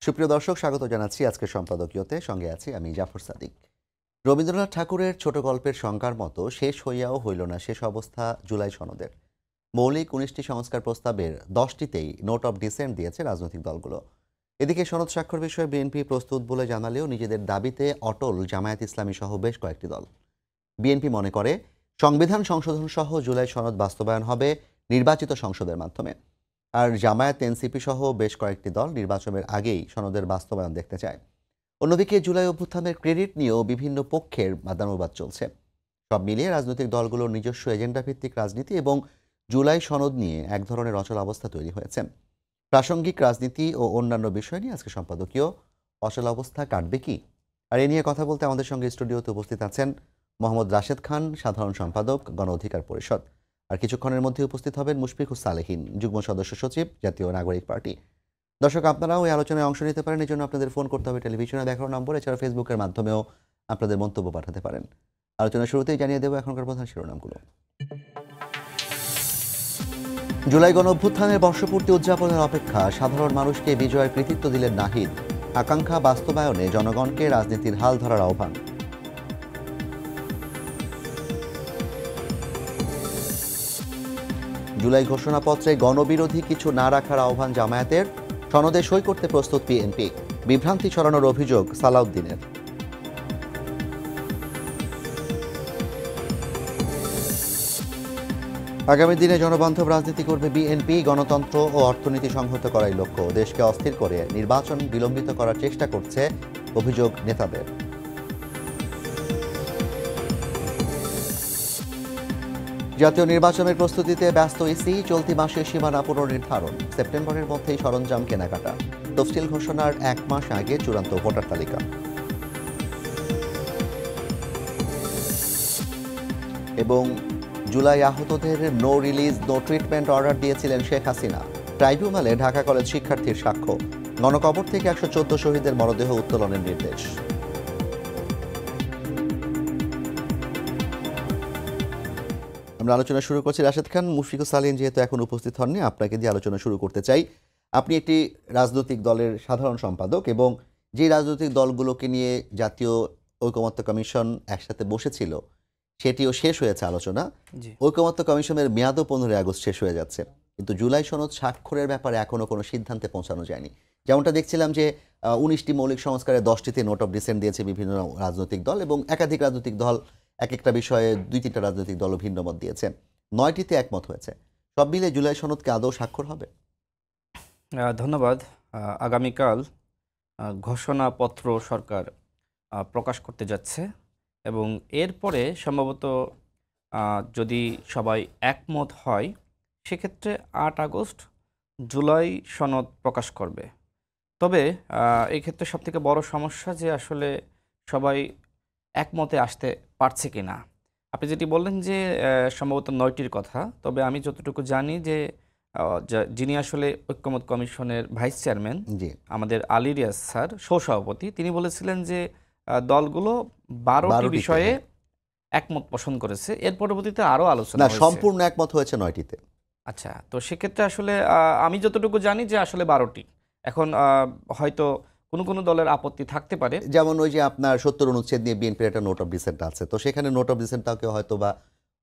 সুপ্রিয় দর্শক, স্বাগত জানাচ্ছি আজকের সম্পাদকীয়তে। সঙ্গে আছি আমি জাফর সাদিক। রবীন্দ্রনাথ ঠাকুরের ছোট গল্পের সংজ্ঞার মতো শেষ হইয়াও হইল না শেষ অবস্থা জুলাই সনদের। মৌলিক ১৯টি সংস্কার প্রস্তাবের ১০টিতেই নোট অব ডিসেন্ট দিয়েছে রাজনৈতিক দলগুলো। এদিকে সনদ স্বাক্ষর বিষয়ে বিএনপি প্রস্তুত বলে জানালেও নিজেদের দাবিতে অটল জামায়াত ইসলামী সহ বেশ কয়েকটি দল। বিএনপি মনে করে সংবিধান সংশোধন সহ জুলাই সনদ বাস্তবায়ন হবে নির্বাচিত সংসদের মাধ্যমে। আর জামায়াত, এনসিপি সহ বেশ কয়েকটি দল নির্বাচনের আগেই সনদের বাস্তবায়ন দেখতে চায়। অন্যদিকে জুলাই অভ্যুত্থানের ক্রেডিট নিয়েও বিভিন্ন পক্ষের বাদানুবাদ চলছে। সব মিলিয়ে রাজনৈতিক দলগুলোর নিজস্ব এজেন্ডা ভিত্তিক রাজনীতি এবং জুলাই সনদ নিয়ে এক ধরনের অচল অবস্থা তৈরি হয়েছে। প্রাসঙ্গিক রাজনীতি ও অন্যান্য বিষয় নিয়ে আজকে সম্পাদকীয় অচল অবস্থা কাটবে কি, আর এ নিয়ে কথা বলতে আমাদের সঙ্গে স্টুডিওতে উপস্থিত আছেন মোহাম্মদ রাশেদ খান, সাধারণ সম্পাদক, গণ অধিকার পরিষদ। আর কিছুক্ষণের মধ্যে উপস্থিত হবেন মুশফিকুস সালেহীন, যুগ্ম সদস্য সচিব, জাতীয় নাগরিক পার্টি। দর্শক, আপনারাও এই আলোচনায় অংশ নিতে পারেন। এই জন্য আপনাদের ফোন করতে হবে টেলিভিশনে দেখানো নম্বর, এছাড়া ফেসবুকের মাধ্যমেও আপনাদের মন্তব্য পাঠাতে পারেন। আলোচনা শুরুতেই জানিয়ে দেব এখনকার প্রধান শিরোনামগুলো। জুলাই গণ অভ্যুত্থানের বর্ষপূর্তি উদযাপনের অপেক্ষা, সাধারণ মানুষকে বিজয়ের কৃতিত্ব দিলেন নাহিদ। আকাঙ্ক্ষা বাস্তবায়নে জনগণকে রাজনীতির হাল ধরার আহ্বান। জুলাই ঘোষণাপত্রে গণবিরোধী কিছু না রাখার আহ্বান জামায়াতের। সনদে সই করতে প্রস্তুত বিএনপি। বিভ্রান্তি ছড়ানোর অভিযোগ সালাউদ্দিনের। আগামী দিনে জনবান্ধব রাজনীতি করবে বিএনপি। গণতন্ত্র ও অর্থনীতি সংহত করাই লক্ষ্য। দেশকে অস্থির করে নির্বাচন বিলম্বিত করার চেষ্টা করছে অভিযোগ নেতাদের। জাতীয় নির্বাচনের প্রস্তুতিতে ব্যস্ত ইসি। চলতি মাসে সীমানা পুনর্নির্ধারণ। সেপ্টেম্বরের মধ্যেই সরঞ্জাম কেনাকাটা। তফসিল ঘোষণার ১ মাস আগে চূড়ান্ত ভোটার তালিকা। এবং জুলাই আহতদের no release no treatment order দিয়েছিলেন শেখ হাসিনা। ট্রাইব্যুনালে ঢাকা কলেজ শিক্ষার্থীর সাক্ষ্য। গণকবর থেকে ১১৪ শহীদের মরদেহ উত্তোলনের নির্দেশ। আমরা আলোচনা শুরু করছি। রাশেদ খান, মুশফিকুস সালেহীন যেহেতু এখন উপস্থিত হননি, আপনাকে দিয়ে আলোচনা শুরু করতে চাই। আপনি একটি রাজনৈতিক দলের সাধারণ সম্পাদক এবং যে রাজনৈতিক দলগুলোকে নিয়ে জাতীয় ঐকমত্য কমিশন একসাথে বসেছিল সেটিও শেষ হয়েছে আলোচনা। ঐকমত্য কমিশনের মেয়াদও ১৫ আগস্ট শেষ হয়ে যাচ্ছে, কিন্তু জুলাই সনদ স্বাক্ষরের ব্যাপারে এখনও কোনো সিদ্ধান্তে পৌঁছানো যায়নি। যেমনটা দেখছিলাম যে ১৯টি মৌলিক সংস্কারের ১০টিতে নোট অফ ডিসেন্ট দিয়েছে বিভিন্ন রাজনৈতিক দল, এবং একাধিক রাজনৈতিক দল এক একটা বিষয়ে ২-৩টা রাজনৈতিক দলও ভিন্ন মত দিয়েছে। ৯টিতে একমত হয়েছে। সব মিলে জুলাই সনদকে আদৌ স্বাক্ষর হবে? ধন্যবাদ। আগামীকাল ঘোষণাপত্র সরকার প্রকাশ করতে যাচ্ছে এবং এরপরে সম্ভবত যদি সবাই একমত হয় সেক্ষেত্রে ৮ আগস্ট জুলাই সনদ প্রকাশ করবে। তবে এই ক্ষেত্রে সবথেকে বড় সমস্যা যে আসলে সবাই একমতে আসতে পারছে কি না। আপনি যেটি বললেন যে সম্ভবত ৯টির কথা, তবে আমি যতটুকু জানি যে যিনি আসলে ঐক্যমত কমিশনের ভাইস চেয়ারম্যান আমাদের আলী রিয়াজ স্যার, সহসভাপতি, তিনি বলেছিলেন যে দলগুলো ১২টি বিষয়ে একমত পোষণ করেছে। এর পরবর্তীতে আরও আলোচনা সম্পূর্ণ একমত হয়েছে ৯টিতে। আচ্ছা, তো সেক্ষেত্রে আসলে আমি যতটুকু জানি যে আসলে ১২টি। এখন হয়তো কোনো দলের আপত্তি থাকতে পারে, যেমন ওই যে আপনার ৭০ অনুচ্ছেদ নিয়ে বিএনপির একটা নোট অফ ডিসেন্ট আছে, তো সেখানে নোট অফ ডিসেন্টটাকে হয়তো বা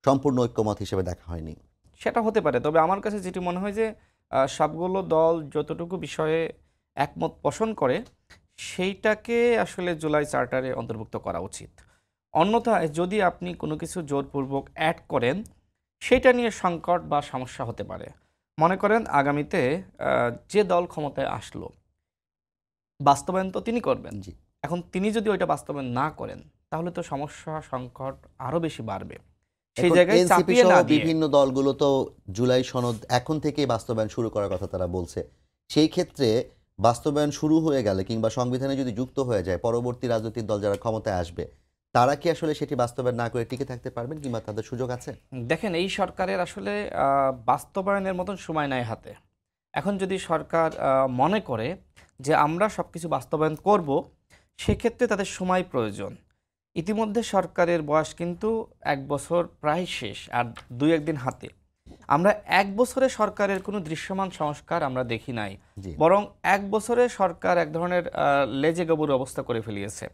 সম্পূর্ণ ঐক্যমত হিসেবে দেখা হয়নি। সেটা হতে পারে। তবে আমার কাছে যেটি মনে হয় যে সবগুলো দল যতটুকু বিষয়ে একমত পোষণ করে সেইটাকে আসলে জুলাই চার্টারে অন্তর্ভুক্ত করা উচিত। অন্যথায় যদি আপনি কোনো কিছু জোরপূর্বক অ্যাড করেন সেটা নিয়ে সংকট বা সমস্যা হতে পারে। মনে করেন আগামীতে যে দল ক্ষমতায় আসলো, বাস্তবায়ন তো তিনি করবেন। এখন তিনি যদি ওইটা বাস্তবায়ন না করেন তাহলে তো সমস্যা সংকট আরও বেশি বাড়বে। সেই জায়গায় চাপিয়ে না দিয়ে বিভিন্ন দলগুলো তো জুলাই সনদ এখন থেকেই বাস্তবায়ন শুরু করার কথা তারা বলছে। সেই ক্ষেত্রে বাস্তবায়ন শুরু হয়ে গেলে কিংবা সংবিধানে যদি যুক্ত হয়ে যায়, পরবর্তী রাজনৈতিক দল যারা ক্ষমতায় আসবে তারা কি আসলে সেটি বাস্তবায়ন না করে টিকে থাকতে পারবেন কিংবা তাদের সুযোগ আছে? দেখেন, এই সরকারের আসলে বাস্তবায়নের মতন সময় নাই হাতে। এখন যদি সরকার মনে করে যে আমরা সব কিছু বাস্তবায়ন করব, সেক্ষেত্রে তাদের সময় প্রয়োজন। ইতিমধ্যে সরকারের বয়স কিন্তু ১ বছর প্রায় শেষ, আর ২-১ দিন হাতে। আমরা ১ বছরে সরকারের কোনো দৃশ্যমান সংস্কার আমরা দেখি নাই, জি। বরং ১ বছরে সরকার এক ধরনের লেজে গোবর অবস্থা করে ফেলিয়েছে।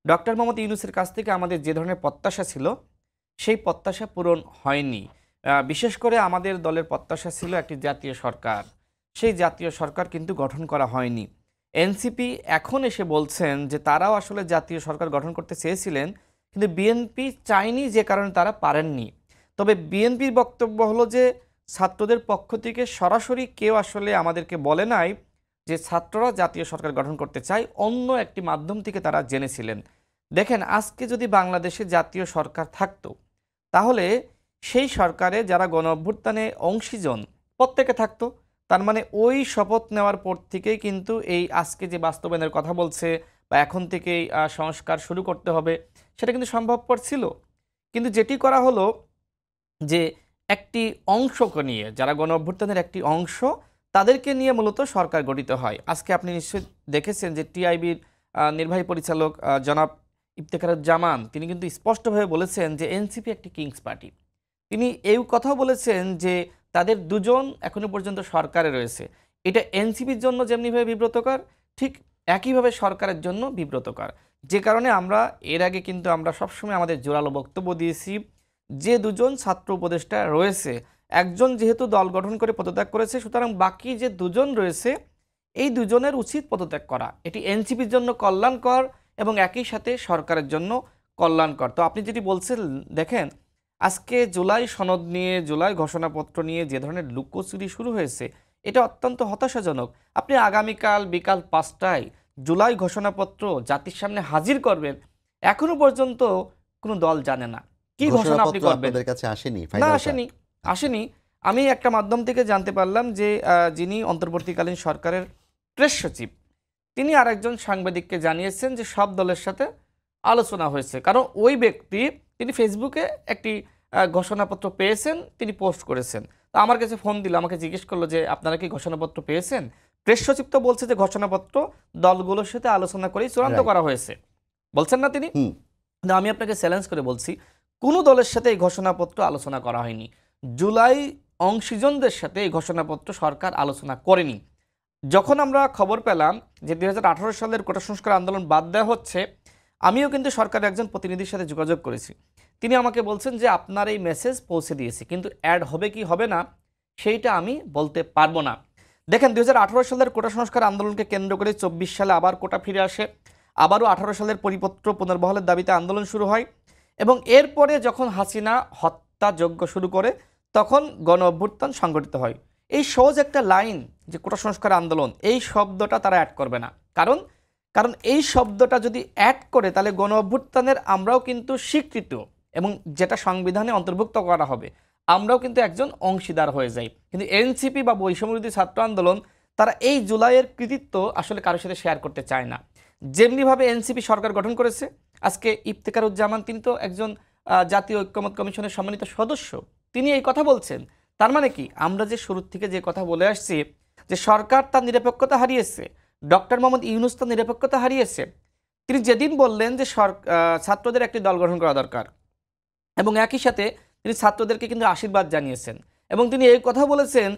ডক্টর মোহাম্মদ ইউনূসের কাছ থেকে আমাদের যে ধরনের প্রত্যাশা ছিল, সেই প্রত্যাশা পূরণ হয়নি। বিশেষ করে আমাদের দলের প্রত্যাশা ছিল একটি জাতীয় সরকার, সেই জাতীয় সরকার কিন্তু গঠন করা হয়নি। এনসিপি এখন এসে বলছেন যে তারাও আসলে জাতীয় সরকার গঠন করতে চেয়েছিলেন, কিন্তু বিএনপি চায়নি, যে কারণে তারা পারেননি। তবে বিএনপির বক্তব্য হলো যে ছাত্রদের পক্ষ থেকে সরাসরি কেউ আসলে আমাদেরকে বলে নাই যে ছাত্ররা জাতীয় সরকার গঠন করতে চায়, অন্য একটি মাধ্যম থেকে তারা জেনেছিলেন। দেখেন, আজকে যদি বাংলাদেশে জাতীয় সরকার থাকতো, তাহলে সেই সরকারে যারা গণ অভ্যুত্থানে অংশীজন প্রত্যেকে থাকতো। তার মানে ওই শপথ নেওয়ার পর থেকেই কিন্তু এই আজকে যে বাস্তবায়নের কথা বলছে বা এখন থেকেই সংস্কার শুরু করতে হবে, সেটা কিন্তু সম্ভবপর ছিল। কিন্তু যেটি করা হলো যে একটি অংশকে নিয়ে, যারা গণ অভ্যুত্থানের একটি অংশ, তাদেরকে নিয়ে মূলত সরকার গঠিত হয়। আজকে আপনি নিশ্চয়ই দেখেছেন যে টিআইবির নির্বাহী পরিচালক জনাব ইফতেখারুজ্জামান, তিনি কিন্তু স্পষ্টভাবে বলেছেন যে এনসিপি একটি কিংস পার্টি। তিনি এই কথাও বলেছেন যে তাদের দুজন এখনো পর্যন্ত সরকারে রয়েছে। এটা এনসিপির জন্য যেমনিভাবে বিব্রতকর, ঠিক একইভাবে সরকারের জন্য বিব্রতকর। যে কারণে আমরা এর আগে কিন্তু আমরা সবসময় আমাদের জোরালো বক্তব্য দিয়েছি যে দুজন ছাত্র উপদেষ্টা রয়েছে, একজন যেহেতু দল গঠন করে পদত্যাগ করেছে, সুতরাং বাকি যে দুজন রয়েছে, এই দুজনের উচিত পদত্যাগ করা। এটি এনসিপির জন্য কল্যাণকর এবং একই সাথে সরকারের জন্য কল্যাণকর। তো আপনি যেটি বলছেন, দেখেন আজকে জুলাই সনদ নিয়ে, জুলাই ঘোষণাপত্র নিয়ে যে ধরনের লুকোচুরি শুরু হয়েছে, এটা অত্যন্ত হতাশাজনক। আপনি আগামীকাল বিকাল ৫টায় জুলাই ঘোষণাপত্র জাতির সামনে হাজির করবেন, এখনো পর্যন্ত কোনো দল জানে না কি ঘোষণা আপনি ঘোষণাপত্র করবেন। আপনাদের কাছে আসেনি না, ফাইনালটা? আসেনি, আচ্ছা। আসেনি। আমি একটা মাধ্যম থেকে জানতে পারলাম যে যিনি অন্তর্বর্তীকালীন সরকারের প্রেস সচিব, তিনি আরেকজন সাংবাদিককে জানিয়েছেন যে সব দলের সাথে আলোচনা হয়েছে। কারণ ওই ব্যক্তি, তিনি ফেসবুকে একটি ঘোষণাপত্র পেয়েছেন, তিনি পোস্ট করেছেন। তো আমার কাছে ফোন দিল, আমাকে জিজ্ঞেস করলো যে আপনারা কি ঘোষণাপত্র পেয়েছেন? প্রেস সচিব তো বলছে যে ঘোষণাপত্র দলগুলোর সাথে আলোচনা করেই চূড়ান্ত রাইট। করা হয়েছে, বলছেন না তিনি? হুম। কিন্তু আমি আপনাকে চ্যালেঞ্জ করে বলছি, কোনো দলের সাথে এই ঘোষণাপত্র আলোচনা করা হয়নি। জুলাই অংশীজনদের সাথে এই ঘোষণাপত্র সরকার আলোচনা করেনি। যখন আমরা খবর পেলাম যে ২০১৮ সালের কোটা সংস্কার আন্দোলন বাদ দেওয়া হচ্ছে, আমিও কিন্তু সরকারের একজন প্রতিনিধির সাথে যোগাযোগ করেছি। তিনি আমাকে বলছেন যে আপনার এই মেসেজ পৌঁছে দিয়েছি, কিন্তু অ্যাড হবে কি হবে না সেইটা আমি বলতে পারবো না। দেখেন, ২০১৮ সালের কোটা সংস্কার আন্দোলনকে কেন্দ্র করে ২৪ সালে আবার কোটা ফিরে আসে, আবারও ১৮ সালের পরিপত্র পুনর্বহালের দাবিতে আন্দোলন শুরু হয়, এবং এরপরে যখন হাসিনা হত্যাযজ্ঞ শুরু করে, তখন গণ অভ্যুত্থান সংগঠিত হয়। এই সহজ একটা লাইন যে কোটা সংস্কার আন্দোলন, এই শব্দটা তারা অ্যাড করবে না। কারণ কারণ এই শব্দটা যদি অ্যাড করে, তাহলে গণ অভ্যুত্থানের আমরাও কিন্তু স্বীকৃত, এবং যেটা সংবিধানে অন্তর্ভুক্ত করা হবে, আমরাও কিন্তু একজন অংশীদার হয়ে যাই। কিন্তু এনসিপি বা বৈষম্যবিরোধী ছাত্র আন্দোলন, তারা এই জুলাইয়ের কৃতিত্ব আসলে কারোর সাথে শেয়ার করতে চায় না। যেমনিভাবে এনসিপি সরকার গঠন করেছে, আজকে ইফতেখারুজ্জামান, তিনি তো একজন জাতীয় ঐক্যমত কমিশনের সম্মানিত সদস্য, তিনি এই কথা বলছেন। তার মানে কি, আমরা যে শুরুর থেকে যে কথা বলে আসছি যে সরকার তার নিরপেক্ষতা হারিয়েছে, ডক্টর মোহাম্মদ ইউনূস তার নিরপেক্ষতা হারিয়েছে, তিনি যেদিন বললেন যে ছাত্রদের একটি দল গঠন করা দরকার, এবং একই সাথে তিনি ছাত্রদেরকে কিন্তু আশীর্বাদ জানিয়েছেন, এবং তিনি এই কথা বলেছেন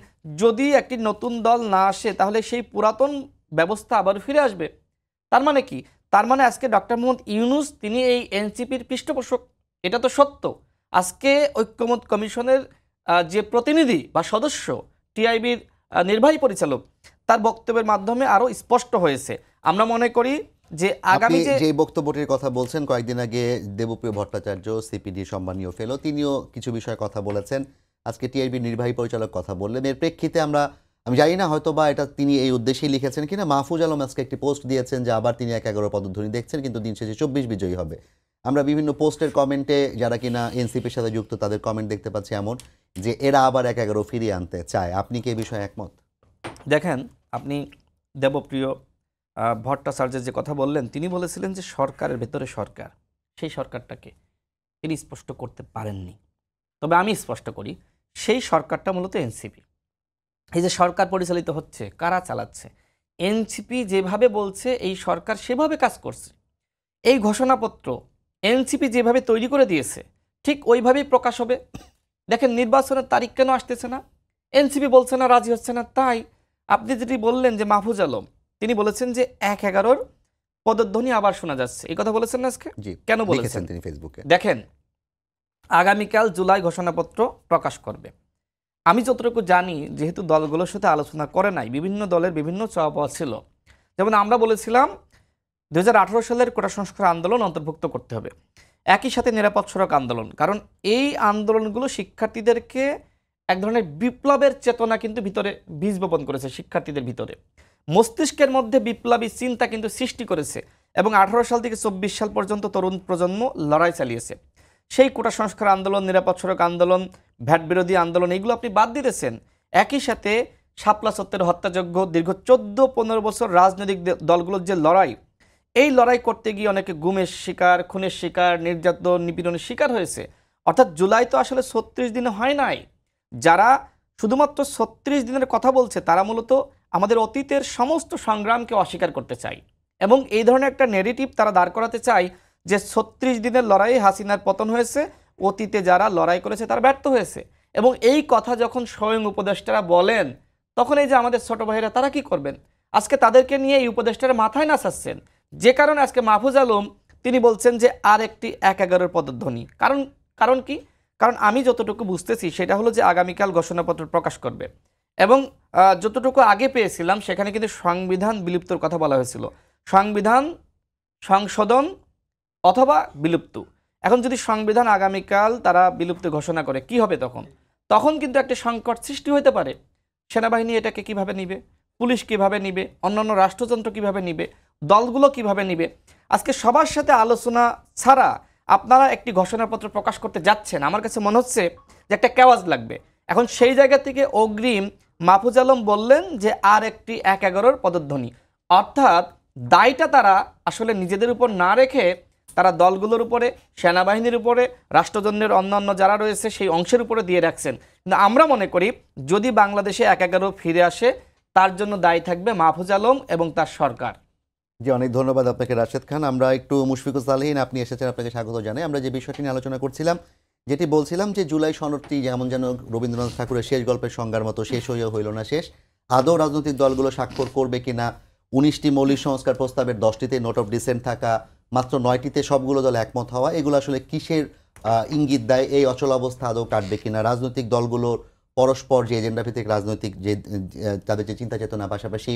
যদি একটি নতুন দল না আসে, তাহলে সেই পুরাতন ব্যবস্থা আবার ফিরে আসবে। তার মানে কি, তার মানে আজকে ডক্টর মোহাম্মদ ইউনূস তিনি এই এনসিপির পৃষ্ঠপোষক, এটা তো সত্য। আজকে ঐক্যমত কমিশনের যে প্রতিনিধি বা সদস্য, টিআইবির নির্বাহী পরিচালক, তার বক্তব্যের মাধ্যমে আরও স্পষ্ট হয়েছে। আমরা মনে করি যে আপনি আগামী যে বক্তব্যটির কথা বলছেন, কয়েকদিন আগে দেবপ্রিয় ভট্টাচার্য, সিপিডি সম্মানীয় ফেলো, তিনিও কিছু বিষয়ে কথা বলেছেন। আজকে টিআইবির নির্বাহী পরিচালক কথা বললেন। এর প্রেক্ষিতে আমি জানি না হয়তো বা এটা তিনি এই উদ্দেশ্যেই লিখেছেন কিনা, মাহফুজ আলম আজকে একটি পোস্ট দিয়েছেন যে আবার তিনি ১-১১ পদধ্বনি দেখছেন, কিন্তু দিন শেষে ২৪ বিজয়ী হবে। আমরা বিভিন্ন পোস্টের কমেন্টে যারা কিনা এনসিপির সাথে যুক্ত, তাদের কমেন্ট দেখতে পাচ্ছি এমন যে এরা আবার ১-১১ ফিরিয়ে আনতে চায়। আপনি কি এই বিষয়ে একমত? দেখেন, আপনি দেবপ্রিয় ভট্টাচার্যের যে কথা বললেন, তিনি বলেছিলেন যে সরকারের ভেতরে সরকার, সেই সরকারটাকে তিনি স্পষ্ট করতে পারেননি। তবে আমি স্পষ্ট করি, সেই সরকারটা মূলত এনসিপি। এই যে সরকার পরিচালিত হচ্ছে, কারা চালাচ্ছে? এনসিপি যেভাবে বলছে এই সরকার সেভাবে কাজ করছে। এই ঘোষণাপত্র এনসিপি যেভাবে তৈরি করে দিয়েছে, ঠিক ওইভাবেই প্রকাশ হবে। দেখেন নির্বাচনের তারিখ কেন আসতেছে না, এনসিপি বলছে না, রাজি হচ্ছে না। তাই আপনি যেটি বললেন যে মাহফুজ আলম তিনি বলেছেন যে 1-11 পদধ্বনি আবার শোনা যাচ্ছে, এই কথা বলেছেন না আজকে? জি, কেন বলেছেন লিখেছেন তিনি ফেসবুকে। দেখেন, আগামীকাল জুলাই ঘোষণাপত্র প্রকাশ করবে। আমি যতটুকু জানি, যেহেতু দলগুলোর সাথে আলোচনা করে নাই, বিভিন্ন দলের বিভিন্ন চাওয়া পাওয়া ছিল। যেমন আমরা বলেছিলাম 2018 সালের কোটা সংস্কার আন্দোলন অন্তর্ভুক্ত করতে হবে, একই সাথে নিরাপদ সড়ক আন্দোলন, কারণ এই আন্দোলনগুলো শিক্ষার্থীদেরকে এক ধরনের বিপ্লবের চেতনা কিন্তু ভিতরে বীজ বপন করেছে, শিক্ষার্থীদের ভিতরে মস্তিষ্কের মধ্যে বিপ্লবী চিন্তা কিন্তু সৃষ্টি করেছে, এবং 18 সাল থেকে 24 সাল পর্যন্ত তরুণ প্রজন্ম লড়াই চালিয়েছে। সেই কোটা সংস্কার আন্দোলন, নিরাপদ সড়ক আন্দোলন, ভ্যাট বিরোধী আন্দোলন, এগুলো আপনি বাদ দিতেছেন। একই সাথে শাপলা সত্যের হত্যাযজ্ঞ, দীর্ঘ 14-15 বছর রাজনৈতিক দলগুলোর যে লড়াই, এই লড়াই করতে গিয়ে অনেকে গুমের শিকার, খুনের শিকার, নির্যাতন, নিপীড়নের শিকার হয়েছে। অর্থাৎ জুলাই তো আসলে 36 দিনে হয় নাই। যারা শুধুমাত্র 36 দিনের কথা বলছে তারা মূলত আমাদের অতীতের সমস্ত সংগ্রামকে অস্বীকার করতে চায়, এবং এই ধরনের একটা নেগেটিভ তারা দাঁড় করাতে চায় যে 36 দিনের লড়াইয়ে হাসিনার পতন হয়েছে, অতীতে যারা লড়াই করেছে তারা ব্যর্থ হয়েছে। এবং এই কথা যখন স্বয়ং উপদেষ্টারা বলেন, তখন এই যে আমাদের ছোট ভাইরা তারা কি করবেন? আজকে তাদেরকে নিয়ে এই উপদেষ্টারা মাথায় নাচাচ্ছেন, যে কারণে আজকে মাহফুজ আলম তিনি বলছেন যে আর একটি 1-11 পদধ্বনি। কারণ কি? কারণ আমি যতটুকু বুঝতেছি সেটা হলো যে আগামীকাল ঘোষণাপত্র প্রকাশ করবে, এবং যতটুকু আগে পেয়েছিলাম সেখানে কিন্তু সংবিধান বিলুপ্তর কথা বলা হয়েছিল, সংবিধান সংশোধন অথবা বিলুপ্ত। এখন যদি সংবিধান আগামীকাল তারা বিলুপ্ত ঘোষণা করে, কি হবে তখন? তখন কিন্তু একটা সংকট সৃষ্টি হতে পারে। সেনাবাহিনী এটাকে কিভাবে নিবে, পুলিশ কিভাবে নিবে, অন্যান্য রাষ্ট্রযন্ত্র কিভাবে নিবে, দলগুলো কিভাবে নিবে? আজকে সবার সাথে আলোচনা ছাড়া আপনারা একটি ঘোষণাপত্র প্রকাশ করতে যাচ্ছেন, আমার কাছে মনে হচ্ছে যে একটা কেওয়াজ লাগবে। এখন সেই জায়গা থেকে অগ্রিম মাহফুজ আলম বললেন যে আর একটি 1-11 পদধ্বনি, অর্থাৎ দায়টা তারা আসলে নিজেদের উপর না রেখে তারা দলগুলোর উপরে, সেনাবাহিনীর উপরে, রাষ্ট্রযন্ত্রের অন্যান্য যারা রয়েছে সেই অংশের উপরে দিয়ে রাখছেন। কিন্তু আমরা মনে করি যদি বাংলাদেশে 1-11 ফিরে আসে, তার জন্য দায়ী থাকবে মাহফুজ আলম এবং তার সরকার। জি, অনেক ধন্যবাদ আপনাকে রাশেদ খান। আমরা একটু মুশফিকুল সালেহীন, আপনি এসেছেন, আপনাকে স্বাগত জানাই। আমরা যে বিষয়টি নিয়ে আলোচনা করছিলাম, যেটি বলছিলাম যে জুলাই সনদটি যেমন যেন রবীন্দ্রনাথ ঠাকুরের শেষ গল্পের সংজ্ঞার মতো শেষ হইয়া হইল না শেষ। আদৌ রাজনৈতিক দলগুলো স্বাক্ষর করবে কিনা? 19টি মৌলিক সংস্কার প্রস্তাবের 10টিতে নোট অফ ডিসেন্ট থাকা, মাত্র 9টিতে সবগুলো দল একমত হওয়া, এগুলো আসলে কিসের ইঙ্গিত দেয়? এই অচল অবস্থা আদৌ কাটবে কিনা? রাজনৈতিক দলগুলোর পরস্পর যে এজেন্ডা ভিত্তিক রাজনৈতিক যে তাদের যে চিন্তা চেতনা, পাশাপাশি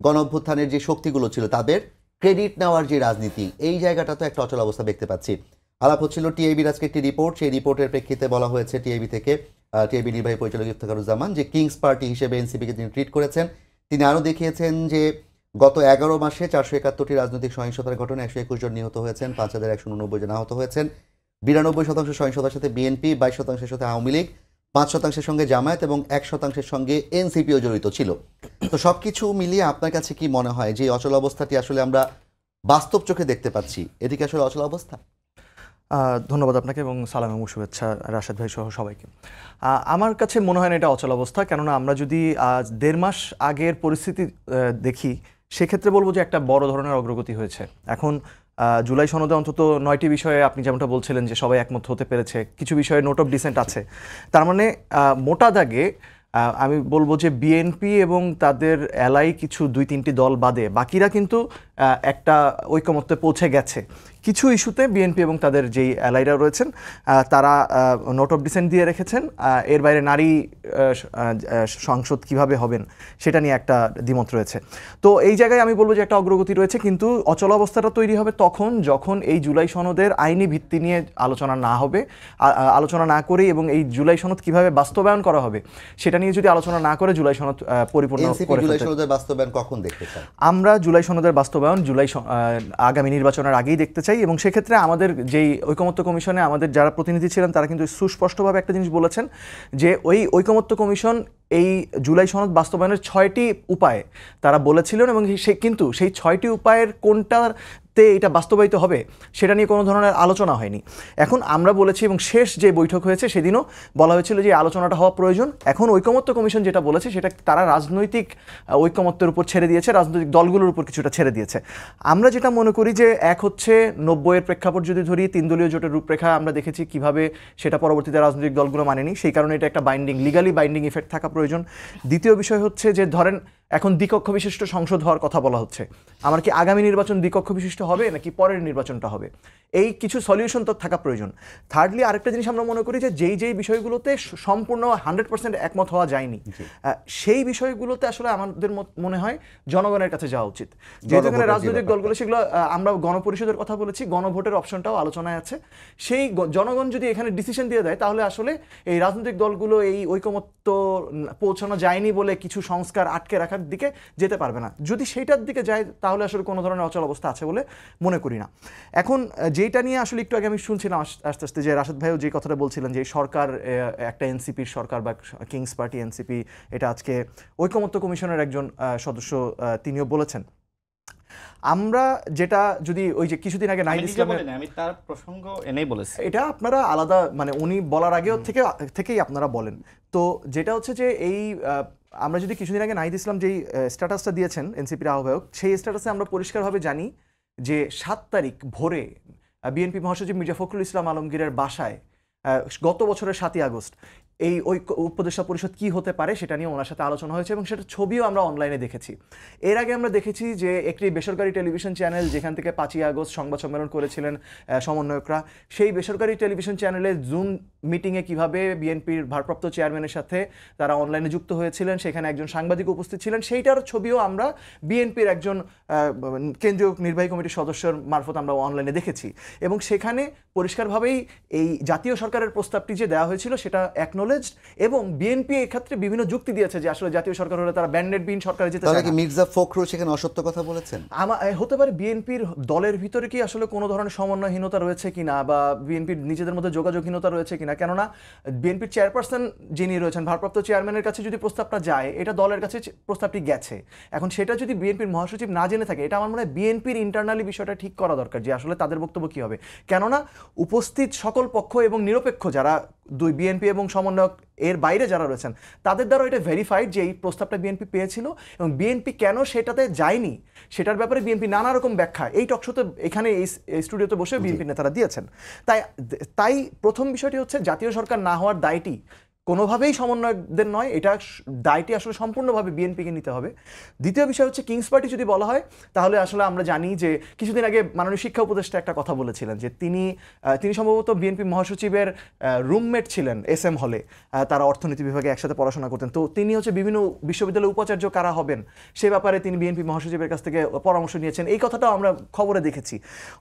গণ অভ্যুত্থানের যে শক্তিগুলো ছিল তাদের ক্রেডিট নেওয়ার যে রাজনীতি, এই জায়গাটা তো একটা অচল অবস্থা দেখতে পাচ্ছি। আলাপ হচ্ছিল টিআইবির আজকে একটি রিপোর্ট, সেই রিপোর্টের প্রেক্ষিতে বলা হয়েছে টিআইবি থেকে, টিআইবি নির্বাহী পরিচালক ইফতেখারুজ্জামান, যে কিংস পার্টি হিসেবে এনসিপিকে তিনি ট্রিট করেছেন। তিনি আরও দেখিয়েছেন যে গত 11 মাসে 471টি রাজনৈতিক সহিংসতার ঘটনায় 121 জন নিহত হয়েছেন, 5189 জন আহত হয়েছেন। 92% সহিংসতার সাথে বিএনপি, 22% সাথে আওয়ামী লীগ, 5% সঙ্গে জামায়াত এবং 1% সঙ্গে এনসিপিও জড়িত ছিল। তো সবকিছু মিলিয়ে আপনার কাছে কি মনে হয় যে অচল অবস্থাটি আসলে আমরা বাস্তব চোখে দেখতে পাচ্ছি, এটি কি আসলে অচল অবস্থা? ধন্যবাদ আপনাকে এবং সালাম এবং শুভেচ্ছা রাশেদ ভাই সহ সবাইকে। আমার কাছে মনে হয় না এটা অচল অবস্থা, কেননা আমরা যদি 1.5 মাস আগের পরিস্থিতি দেখি, সেক্ষেত্রে বলবো যে একটা বড় ধরনের অগ্রগতি হয়েছে। এখন জুলাই সনদে অন্তত 9টি বিষয়ে আপনি যেমনটা বলছিলেন যে সবাই একমত হতে পেরেছে, কিছু বিষয়ে নোট অফ ডিসেন্ট আছে। তার মানে মোটা দাগে আমি বলবো যে বিএনপি এবং তাদের এলাই কিছু 2-3টি দল বাদে বাকিরা কিন্তু একটা ঐকমত্যে পৌঁছে গেছে। কিছু ইস্যুতে বিএনপি এবং তাদের যেই এলাইরা রয়েছেন তারা নোট অফ ডিসেন্ট দিয়ে রেখেছেন। এর বাইরে নারী সংসদ কিভাবে হবেন সেটা নিয়ে একটা দ্বিমত রয়েছে। তো এই জায়গায় আমি বলবো যে একটা অগ্রগতি রয়েছে, কিন্তু অচল অবস্থাটা তৈরি হবে তখন যখন এই জুলাই সনদের আইনি ভিত্তি নিয়ে আলোচনা না হবে, আলোচনা না করে, এবং এই জুলাই সনদ কিভাবে বাস্তবায়ন করা হবে সেটা নিয়ে যদি আলোচনা না করে জুলাই সনদ পরিপূর্ণ করে জুলাই সনদের বাস্তবায়ন কখন দেখতে চান? আমরা জুলাই সনদের বাস্তবায়ন আগামী নির্বাচনের আগেই দেখতে চাই। এবং সেক্ষেত্রে আমাদের যেই ঐকমত্য কমিশনে আমাদের যারা প্রতিনিধি ছিলেন তারা কিন্তু সুস্পষ্টভাবে একটা জিনিস বলেছেন যে ওই ঐকমত্য কমিশন এই জুলাই সনদ বাস্তবায়নের 6টি উপায় তারা বলেছিলেন, এবং কিন্তু সেই 6টি উপায়ের কোনটা এটা বাস্তবায়িত হবে সেটা নিয়ে কোনো ধরনের আলোচনা হয়নি। এখন আমরা বলেছি এবং শেষ যে বৈঠক হয়েছে সেদিনও বলা হয়েছিল যে আলোচনাটা হওয়া প্রয়োজন। এখন ঐকমত্য কমিশন যেটা বলেছে সেটা তারা রাজনৈতিক ঐকমত্যের উপর ছেড়ে দিয়েছে, রাজনৈতিক দলগুলোর উপর কিছুটা ছেড়ে দিয়েছে। আমরা যেটা মনে করি যে এক হচ্ছে 90-এর প্রেক্ষাপট যদি ধরি, 3 দলীয় জোটের রূপরেখা আমরা দেখেছি কিভাবে সেটা পরবর্তীতে রাজনৈতিক দলগুলো মানেনি, সেই কারণে এটা একটা লিগালি বাইন্ডিং ইফেক্ট থাকা প্রয়োজন। দ্বিতীয় বিষয় হচ্ছে যে ধরেন এখন দ্বিকক্ষ বিশিষ্ট সংসদ হওয়ার কথা বলা হচ্ছে, আমার কি আগামী নির্বাচন দ্বিকক্ষ বিশিষ্ট হবে নাকি পরের নির্বাচনটা হবে, এই কিছু সলিউশন তো থাকা প্রয়োজন। থার্ডলি আরেকটা জিনিস আমরা মনে করি যে যেই বিষয়গুলোতে সম্পূর্ণ 100% একমত হওয়া যায়নি, সেই বিষয়গুলোতে আসলে আমাদের মনে হয় জনগণের কাছে যাওয়া উচিত। যেহেতু এখানে রাজনৈতিক দলগুলো সেগুলো আমরা গণপরিষদের কথা বলেছি, গণভোটের অপশনটাও আলোচনায় আছে। সেই জনগণ যদি এখানে ডিসিশন দিয়ে দেয় তাহলে আসলে এই রাজনৈতিক দলগুলো এই ঐকমত্য পৌঁছানো যায়নি বলে কিছু সংস্কার আটকে রাখার দিকে যেতে পারবে না। যদি সেইটার দিকে যায় তাহলে আসলে কোনো ধরনের অচল অবস্থা আছে বলে মনে করি না। এখন যেটা নিয়ে আসলে একটু আগে আমি শুনছিলাম আস্তে আস্তে যে রাশেদ ভাইও যে কথাটা বলছিলেন যে সরকার একটা এনসিপির সরকার বা কিংস পার্টি এনসিপি, এটা আজকে ঐকমত্য কমিশনের একজন সদস্য তিনিও বলেছেন। আমরা যেটা যদি ওই যে কিছুদিন আগে নাহিদ ইসলামের, আমি তার প্রসঙ্গ এনেই বলেছি, এটা আপনারা আলাদা মানে উনি বলার আগেও থেকেই আপনারা বলেন। তো যেটা হচ্ছে যে এই আমরা যদি কিছুদিন আগে নাহিদ ইসলাম যেই স্ট্যাটাসটা দিয়েছেন এনসিপির আহ্বায়ক, সেই স্ট্যাটাসে আমরা পরিষ্কারভাবে জানি যে 7 তারিখ ভোরে বিএনপি মহাসচিব মির্জা ফখরুল ইসলাম আলমগীরের বাসায় গত বছরের 7ই আগস্ট এই উপদেষ্টা পরিষদ কি হতে পারে সেটা নিয়ে ওনার সাথে আলোচনা হয়েছে এবং সেটা ছবিও আমরা অনলাইনে দেখেছি। এর আগে আমরা দেখেছি যে একটি বেসরকারি টেলিভিশন চ্যানেল যেখান থেকে 5ই আগস্ট সংবাদ সম্মেলন করেছিলেন সমন্বয়করা, সেই বেসরকারি টেলিভিশন চ্যানেলে জুম মিটিংয়ে কিভাবে বিএনপির ভারপ্রাপ্ত চেয়ারম্যানের সাথে তারা অনলাইনে যুক্ত হয়েছিলেন, সেখানে একজন সাংবাদিক উপস্থিত ছিলেন, সেইটার ছবিও আমরা বিএনপির একজন কেন্দ্রীয় নির্বাহী কমিটির সদস্যর মারফত আমরা অনলাইনে দেখেছি। এবং সেখানে পরিষ্কারভাবেই এই জাতীয় সরকারের প্রস্তাবটি যে দেওয়া হয়েছিল সেটা একনলেজড, এবং বিএনপি এক্ষেত্রে বিভিন্ন যুক্তি দিয়েছে যে আসলে জাতীয় সরকার হলে তারা ব্যান্ডেডবিহীন সরকারে যেতে চায় না। মির্জা ফখরুল সেখানে অসত্য কথা বলেছেন? হতে পারে বিএনপির দলের ভিতরে কি আসলে কোনো ধরনের সমন্বয়হীনতা রয়েছে কিনা বা বিএনপির নিজেদের মধ্যে যোগাযোগহীনতা রয়েছে কিনা, কেননা বিএনপির চেয়ারপারসন যিনি রয়েছেন ভারপ্রাপ্ত চেয়ারম্যানের কাছে যদি প্রস্তাবটা যায়, এটা দলের কাছে প্রস্তাবটি গেছে, এখন সেটা যদি বিএনপির মহাসচিব না জেনে থাকে, এটা আমার মনে হয় বিএনপির ইন্টারনালি বিষয়টা ঠিক করা দরকার যে আসলে তাদের বক্তব্য কী হবে। কেননা উপস্থিত সকল পক্ষ এবং নিরপেক্ষ যারা দুই বিএনপি এবং সমন্বয়ক এর বাইরে যারা রয়েছেন তাদের দ্বারা এটা ভেরিফাইড যে এই প্রস্তাবটা বিএনপি পেয়েছিল এবং বিএনপি কেন সেটাতে যায়নি সেটার ব্যাপারে বিএনপি নানা রকম ব্যাখ্যা এই টকশোতে এখানে এই স্টুডিওতে বসে বিএনপি নেতারা দিয়েছেন। তাই প্রথম বিষয়টি হচ্ছে জাতীয় সরকার না হওয়ার দায়টি কোনোভাবেই সমন্বয়কদের নয়, এটা দায়টি আসলে সম্পূর্ণভাবে বিএনপিকে নিতে হবে। দ্বিতীয় বিষয় হচ্ছে কিংস পার্টি যদি বলা হয় তাহলে আসলে আমরা জানি যে কিছুদিন আগে মাননীয় শিক্ষা উপদেষ্টা একটা কথা বলেছিলেন যে তিনি সম্ভবত বিএনপি মহাসচিবের রুমমেট ছিলেন SM হলে, তারা অর্থনীতি বিভাগে একসাথে পড়াশোনা করতেন। তো তিনি হচ্ছে বিভিন্ন বিশ্ববিদ্যালয়ের উপাচার্য কারা হবেন সে ব্যাপারে তিনি বিএনপি মহাসচিবের কাছ থেকে পরামর্শ নিয়েছেন, এই কথাটাও আমরা খবরে দেখেছি।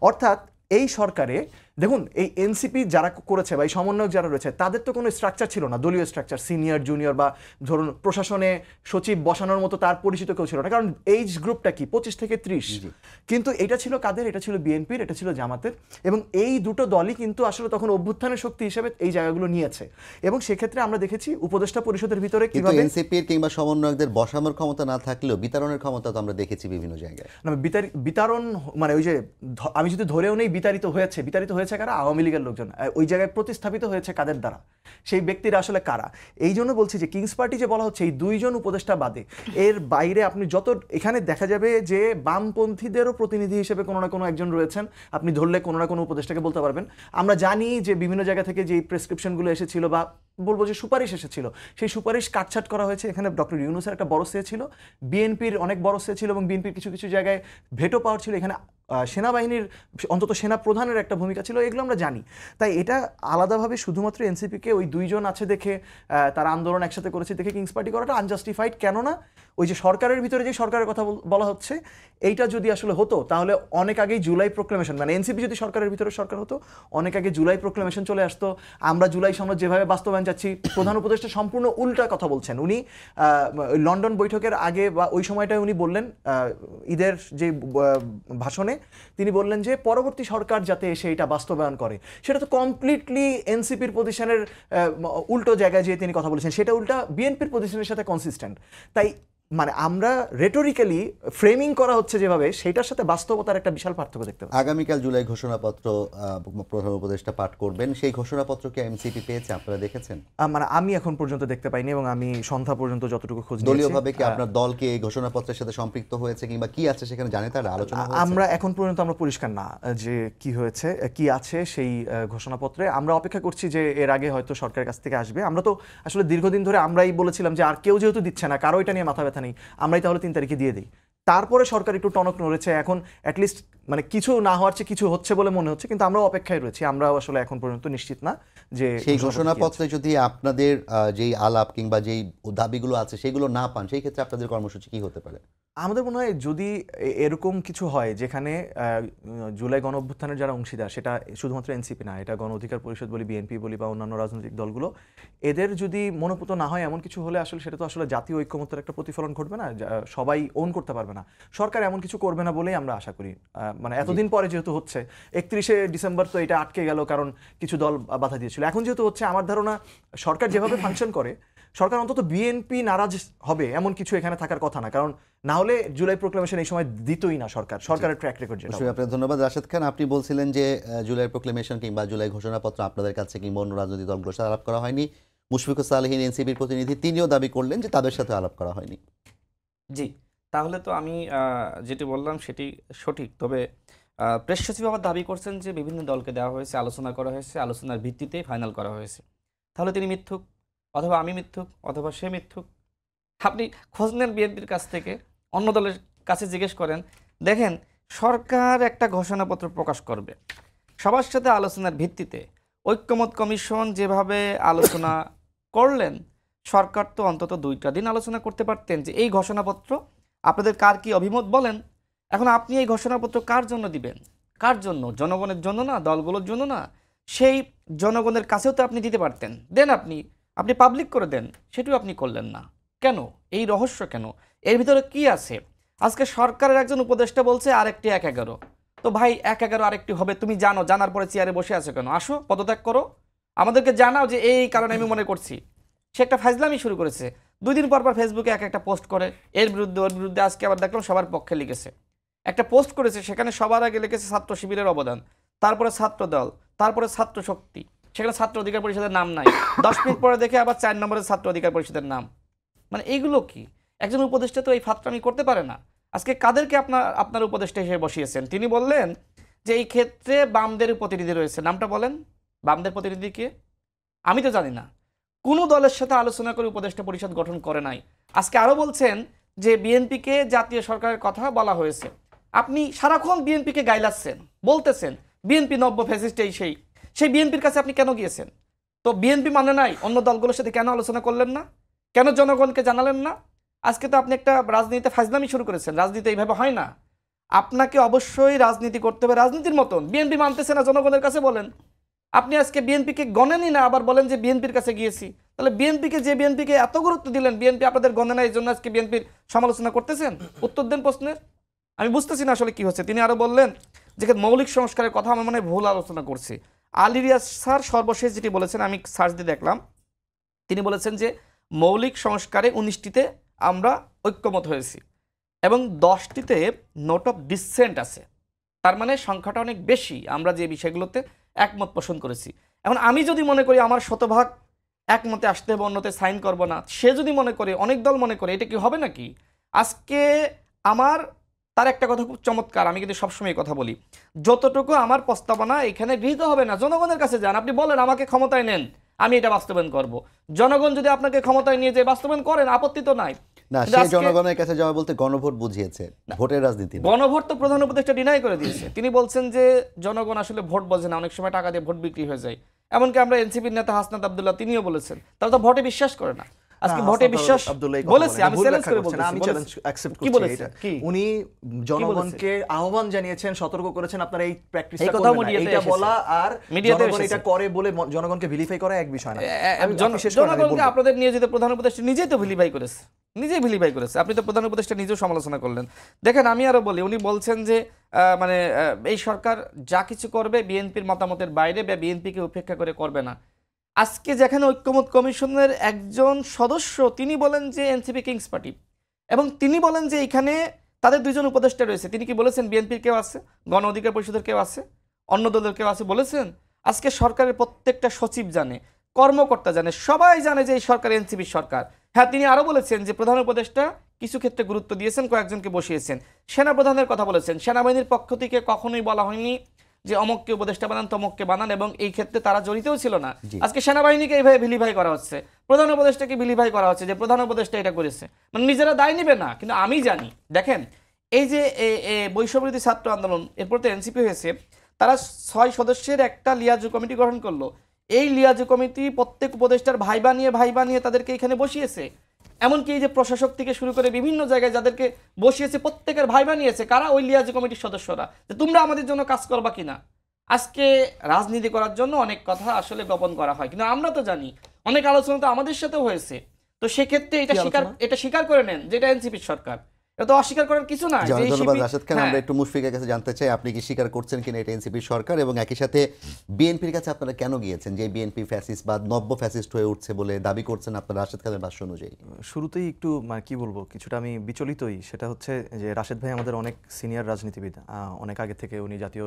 অর্থাৎ এই সরকারে দেখুন এই এনসিপি যারা করেছে বা এই সমন্বয়ক যারা রয়েছে তাদের তো কোনো স্ট্রাকচার ছিল না, দলীয় স্ট্রাকচার, সিনিয়র জুনিয়র বা ধরুন প্রশাসনে সচিব বসানোর মতো তার পরিচিত কেউ ছিল না, কারণ এইজ গ্রুপটা কি 25 থেকে 30, কিন্তু এটা ছিল কাদের, এটা ছিল বিএনপির, এটা ছিল জামাতের, এবং এই দুটো দলই কিন্তু আসলে তখন অভ্যুত্থানের শক্তি হিসেবে এই জায়গাগুলো নিয়েছে। এবং সেক্ষেত্রে আমরা দেখেছি উপদেষ্টা পরিষদের ভিতরে কিভাবে এনসিপির কিংবা সমন্বয়কদের বসানোর ক্ষমতা না থাকলেও বিতরণের ক্ষমতা তো আমরা দেখেছি বিভিন্ন জায়গায়। না বিতরণ মানে ওই যে আমি যদি ধরেও নেই বিতাড়িত হয়েছে কারা, আওয়ামী লীগের লোকজন, ওই জায়গায় প্রতিস্থাপিত হয়েছে কাদের দ্বারা, সেই ব্যক্তিরা আসলে কারা। এই জন্য বলছি যে কিংস পার্টি যে বলা হচ্ছে এই দুইজন উপদেষ্টা বাদে এর বাইরে আপনি যত এখানে দেখা যাবে যে বামপন্থীদেরও প্রতিনিধি হিসেবে কোনো না কোনো একজন রয়েছেন, আপনি ধরলে কোনো না কোনো উপদেষ্টাকে বলতে পারবেন। আমরা জানি যে বিভিন্ন জায়গা থেকে যে প্রেসক্রিপশনগুলো এসেছিল বা বলবো যে সুপারিশ এসেছিল, সেই সুপারিশ কাটছাট করা হয়েছে। এখানে ডক্টর ইউনূসের একটা বড় সে ছিল, বিএনপির অনেক বড় সে ছিল এবং বিএনপির কিছু কিছু জায়গায় ভেটো পাওয়ার ছিল, এখানে সেনাবাহিনীর অন্তত সেনা প্রধানের একটা ভূমিকা ছিল, এগুলো আমরা জানি। তাই এটা আলাদাভাবে শুধুমাত্র এনসিপিকে ওই দুইজন আছে দেখে তারা আন্দোলন একসাথে করেছে দেখে কিংস পার্টি করাটা আনজাস্টিফাইড। কেননা ওই যে সরকারের ভিতরে যে সরকারের কথা বলা হচ্ছে এইটা যদি আসলে হতো তাহলে অনেক আগেই জুলাই প্রোক্লেমেশন, মানে এনসিপি যদি সরকারের ভিতরে সরকার হতো অনেক আগে জুলাই প্রোক্লেমেশন চলে আসতো। আমরা জুলাই সনদ যেভাবে বাস্তবায়ন যাচ্ছি, প্রধান উপদেষ্টা সম্পূর্ণ উল্টা কথা বলছেন। উনি লন্ডন বৈঠকের আগে বা ওই সময়টায় উনি বললেন ঈদের যে ভাষণে তিনি বললেন যে পরবর্তী সরকার যাতে এসে এটা বাস্তবায়ন করে, সেটা তো কমপ্লিটলি এনসিপির পজিশনের উল্টো জায়গায় যেয়ে তিনি কথা বলেছেন, সেটা উল্টা বিএনপির পজিশনের সাথে কনসিস্টেন্ট। তাই মানে আমরা রেটোরিক্যালি ফ্রেমিং করা হচ্ছে যেভাবে, সেটার সাথে বাস্তবতার একটা বিশাল পার্থক্য দেখতে পাচ্ছি। আগামীকাল জুলাই ঘোষণাপত্র প্রধান উপদেষ্টা পাঠ করবেন, সেই ঘোষণাপত্র কি এনসিপি পেয়েছে, আপনারা দেখেছেন? মানে আমি এখন পর্যন্ত দেখতে পাইনি, এবং আমি সন্ধ্যা পর্যন্ত যতটুকু খোঁজ নিয়েছি, দলীয়ভাবে কি আপনার দল কি এই ঘোষণাপত্রের সাথে সম্পৃক্ত হয়েছে কিংবা কি আছে সেখানে জানে তারা আলোচনা হয়েছে? আমরা এখন পর্যন্ত আমরা পরিষ্কার না যে কি হয়েছে, কি আছে সেই ঘোষণাপত্রে। আমরা অপেক্ষা করছি যে এর আগে হয়তো সরকারের কাছ থেকে আসবে। আমরা তো আসলে দীর্ঘদিন ধরে আমরাই বলেছিলাম যে আর কেউ যেহেতু দিচ্ছে না, কারো এটা নিয়ে মাথা ব্যথা নেই, আমরাই তাহলে 3 তারিখে দিয়ে দিই। তারপরে সরকার একটু টনক নড়েছে, এখন অ্যাটলিস্ট মানে কিছু না হওয়ার চেয়ে কিছু হচ্ছে বলে মনে হচ্ছে, কিন্তু আমরাও অপেক্ষায় রয়েছি। আমরাও আসলে এখন পর্যন্ত নিশ্চিত না যে সেই ঘোষণাপত্রে যদি আপনাদের যেই আলাপ কিংবা যেই দাবিগুলো আছে সেগুলো না পান, সেই ক্ষেত্রে আপনাদের কর্মসূচি কি হতে পারে? আমাদের মনে হয় যদি এরকম কিছু হয় যেখানে জুলাই গণ অভ্যুত্থানের যারা অংশীদার, সেটা শুধুমাত্র এনসিপি না, এটা গণ অধিকার পরিষদ বলি, বিএনপি বলি বা অন্যান্য রাজনৈতিক দলগুলো, এদের যদি মনোপুত না হয় এমন কিছু হলে আসলে সেটা তো আসলে জাতীয় ঐক্যমত্যের একটা প্রতিফলন ঘটবে না, সবাই ওন করতে পারবে না। সরকার এমন কিছু করবে না বলেই আমরা আশা করি। মানে এতদিন পরে যেহেতু হচ্ছে, 31শে ডিসেম্বর তো এটা আটকে গেল কারণ কিছু দল বাধা দিয়েছিল। এখন যেহেতু হচ্ছে, আমার ধারণা সরকার যেভাবে ফাংশন করে, সরকার অন্তত বিএনপি নারাজ হবে এমন কিছু এখানে থাকার কথা না, কারণ না হলে জুলাই প্রোক্লেমেশন এই সময় দিতই না সরকারের ট্র্যাক রেকর্ড যেটা। আপনার ধন্যবাদ। রাশেদ খান, আপনি বলছিলেন যে জুলাই প্রোক্লেমেশন কিংবা জুলাই ঘোষণাপত্র আপনাদের কাছে কিংবা অন্য রাজনৈতিক দলগুলোর সাথে আলাপ করা হয়নি। মুশফিকুর সালেহীন এনসিপির প্রতিনিধি, তিনিও দাবি করলেন যে তাদের সাথে আলাপ করা হয়নি। জি, তাহলে তো আমি যেটি বললাম সেটি সঠিক। তবে প্রেস সচিব আবার দাবি করছেন যে বিভিন্ন দলকে দেওয়া হয়েছে, আলোচনা করা হয়েছে, আলোচনার ভিত্তিতেই ফাইনাল করা হয়েছে। তাহলে তিনি মিথ্যুক, অথবা আমি মিথ্যুক, অথবা সে মিথ্যুক। আপনি খোঁজ নেন বিএনপির কাছ থেকে, অন্য দলের কাছে জিজ্ঞেস করেন। দেখেন, সরকার একটা ঘোষণাপত্র প্রকাশ করবে সবার সাথে আলোচনার ভিত্তিতে। ঐক্যমত কমিশন যেভাবে আলোচনা করলেন, সরকার তো অন্তত 2টা দিন আলোচনা করতে পারতেন যে এই ঘোষণাপত্র আপনাদের কার কি অভিমত বলেন। এখন আপনি এই ঘোষণাপত্র কার জন্য দিবেন? কার জন্য? জনগণের জন্য না, দলগুলোর জন্য না? সেই জনগণের কাছেও তো আপনি দিতে পারতেন। দেন, আপনি পাবলিক করে দেন, সেটিও আপনি করলেন না। কেন? এই রহস্য কেন? এর ভিতরে কি আছে? আজকে সরকারের একজন উপদেষ্টা বলছে আরেকটি 1-11। তো ভাই, 1-11 আরেকটি হবে, তুমি জানো, জানার পরে চেয়ারে বসে আছো কেন? আসো, পদত্যাগ করো, আমাদেরকে জানাও যে এই কারণে আমি মনে করছি। সে একটা ফাজলামি শুরু করেছে। 2 দিন পর ফেসবুকে একটা পোস্ট করে, এর বিরুদ্ধে ওর বিরুদ্ধে। আজকে আবার দেখলাম সবার পক্ষে লিখেছে, একটা পোস্ট করেছে, সেখানে সবার আগে লিখেছে ছাত্র শিবিরের অবদান, তারপরে ছাত্র দল, তারপরে ছাত্র শক্তি, সেখানে ছাত্র অধিকার পরিষদের নাম নাই। 10 মিনিট পরে দেখে আবার 4 নম্বরে ছাত্র অধিকার পরিষদের নাম। মানে এইগুলো কি? একজন উপদেষ্টা তো এই ফাত্রামি করতে পারে না। আজকে কাদেরকে আপনার উপদেষ্টা হিসেবে বসিয়েছেন? তিনি বললেন যে এই ক্ষেত্রে বামদের প্রতিনিধি রয়েছে। নামটা বলেন, বামদের প্রতিনিধি কে? আমি তো জানি না। কোনো দলের সাথে আলোচনা করে উপদেষ্টা পরিষদ গঠন করে নাই। আজকে আরও বলছেন যে বিএনপিকে জাতীয় সরকারের কথা বলা হয়েছে। আপনি সারাক্ষণ বিএনপিকে গাইলাচ্ছেন, বলতেছেন বিএনপি নব্য ফ্যাসিস্ট, সেই বিএনপির কাছে আপনি কেন গিয়েছেন? তো বিএনপি মানে নাই, অন্য দলগুলোর সাথে কেন আলোচনা করলেন না? কেন জনগণকে জানালেন না? আজকে তো আপনি একটা রাজনীতিতে ফাজলামি শুরু করেছেন। রাজনীতি এইভাবে হয় না। আপনাকে অবশ্যই রাজনীতি করতে হবে রাজনীতির মতন। বিএনপি মানতেছে না, জনগণের কাছে বলেন। আপনি আজকে বিএনপিকে গণেনই না, আবার বলেন যে বিএনপির কাছে গিয়েছি। তাহলে বিএনপিকে এত গুরুত্ব দিলেন, বিএনপি আপনাদের গণে না, এই জন্য আজকে বিএনপির সমালোচনা করতেছেন? উত্তর দেন প্রশ্নের। আমি বুঝতেছি না আসলে কি হচ্ছে। তিনি আরো বললেন যে মৌলিক সংস্কারের কথা আমার মনে হয় ভুল আলোচনা করছি। আলী রিয়াজ স্যার সর্বশেষ যেটি বলেছেন, আমি সার্চ দিয়ে দেখলাম, তিনি বলেছেন যে মৌলিক সংস্কারে 19টিতে আমরা ঐক্যমত হয়েছি এবং 10টিতে নোট অফ ডিসেন্ট আছে। তার মানে সংখ্যাটা অনেক বেশি, আমরা যে বিষয়গুলোতে একমত পোষণ করেছি। এখন আমি যদি মনে করি আমার শতভাগ একমতে আসতে হবে, অন্যতে সাইন করব না, সে যদি মনে করে, অনেক দল মনে করে, এটা কি হবে নাকি? আজকে তার একটা কথা খুব চমৎকার, আমি কিন্তু সবসময় কথা বলি, যতটুকু আমার প্রস্তাবনা এখানে গৃহীত হবে না, জনগণের কাছে যান, আপনি বলেন আমাকে ক্ষমতায় নেন, আমি এটা বাস্তবায়ন করব। জনগণ যদি আপনাকে ক্ষমতায় নিয়ে যায় বাস্তবায়ন করেন, আপত্তি তো নাই। না, সে জনগণের কাছে যাওয়া বলতে গণভোট বুঝিয়েছে, ভোটের রাজনীতি। গণভোট তো প্রধান উপদেষ্টা ডিনাই করে দিয়েছে। তিনি বলছেন যে জনগণ আসলে ভোট বোঝে না, অনেক সময় টাকা দিয়ে ভোট বিক্রি হয়ে যায়। এমনকি আমরা এনসিপির নেতা হাসনাত আব্দুল্লাহ, তিনিও বলেছেন তারা তো ভোটে বিশ্বাস করে না। আজকে ভোটে বিশ্বাস বলেছে, আমি চ্যালেঞ্জ করে বলছি, আমি চ্যালেঞ্জ অ্যাকসেপ্ট করছি। এটা উনি জনগণকে আহ্বান জানিয়েছেন, সতর্ক করেছেন আপনারা এই প্র্যাকটিসটা করবেন না। এটা বলা আর জনগণ এটা করে বলে জনগণকে ভিলিফাই করা এক বিষয় না। জনগণকে আপনাদের নিয়োজিত প্রধান উপদেষ্টা নিজেই তো ভিলিফাই করেছে, নিজেই ভিলিফাই করেছে। আপনি তো প্রধান উপদেষ্টা নিজেও সমালোচনা করলেন। দেখেন, আমি আরো বলি, উনি বলছেন যে মানে এই সরকার যা কিছু করবে বিএনপির মতামতের বাইরে বা বিএনপিকে উপেক্ষা করে করবে না। আজকে যেখানে ঐক্যমত কমিশনের একজন সদস্য তিনি বলেন যে এনসিপি কিংস পার্টি, এবং তিনি বলেন যে এখানে তাদের দুইজন উপদেষ্টা রয়েছে। তিনি কি বলেছেন বিএনপির কেউ আছে, গণ অধিকার পরিষদের কেউ আছে, অন্য দলের কেউ আছে বলেছেন? আজকে সরকারের প্রত্যেকটা সচিব জানে, কর্মকর্তা জানে, সবাই জানে যে এই সরকার এনসিপির সরকার। হ্যাঁ, তিনি আরো বলেছেন যে প্রধান উপদেষ্টা কিছু ক্ষেত্রে গুরুত্ব দিয়েছেন, কয়েকজনকে বসিয়েছেন। সেনাপ্রধানের কথা বলেছেন, সেনাবাহিনীর পক্ষ থেকে কখনোই বলা হয়নি যে অমককে উপদেষ্টা বানান, তমককে বানান, এবং এই ক্ষেত্রে তারা জড়িতও ছিল না। জি। আজকে সেনাবাহিনীকে এইভাবে ভিলিফাই করা হচ্ছে, প্রধান উপদেষ্টাকে ভিলিফাই করা হচ্ছে যে প্রধান উপদেষ্টা এটা করেছে, মানে নিজেরা দায় নেবে না। কিন্তু আমি জানি, দেখেন এই যে বৈষম্যবিরোধী ছাত্র আন্দোলন, এরপর তো এনসিপি হয়েছে, তারা 6 সদস্যের একটা লিয়াজু কমিটি গঠন করলো। এই লিয়াজু কমিটি প্রত্যেক উপদেষ্টার ভাই বানিয়ে তাদেরকে এখানে বসিয়েছে। এমনকি এই যে প্রশাসক থেকে শুরু করে বিভিন্ন জায়গায় যাদেরকে বসিয়েছে প্রত্যেকের ভাই বানিয়েছে কারা? ওই লিয়াজু কমিটির সদস্যরা, যে তোমরা আমাদের জন্য কাজ করবা কিনা। আজকে রাজনীতি করার জন্য অনেক কথা আসলে গোপন করা হয়, কিন্তু আমরা তো জানি অনেক আলোচনা তো আমাদের সাথেও হয়েছে। তো সেক্ষেত্রে কি আলোচনা? এটা স্বীকার করে নেন যে এটা এনসিপির সরকার। এটা তো অস্বীকার করার কিছু না। জি, অনেক ধন্যবাদ রাশেদ খান। আমরা একটু মুশফিকের কাছে জানতে চাই আপনি কি স্বীকার করছেন কিনা এটা এনসিপির সরকার, এবং একই সাথে বিএনপির কাছে আপনারা কেন গিয়েছেন, যে বিএনপি ফ্যাসিস্ট বা নব্য ফ্যাসিস্ট হয়ে উঠছে বলে দাবি করছেন আপনারা রাশেদ খানের ভাষ্য অনুযায়ী? শুরুতেই একটু মানে কি বলবো, কিছুটা আমি বিচলিতই। সেটা হচ্ছে যে রাশেদ ভাই আমাদের অনেক সিনিয়র রাজনীতিবিদ, অনেক আগে থেকে উনি জাতীয়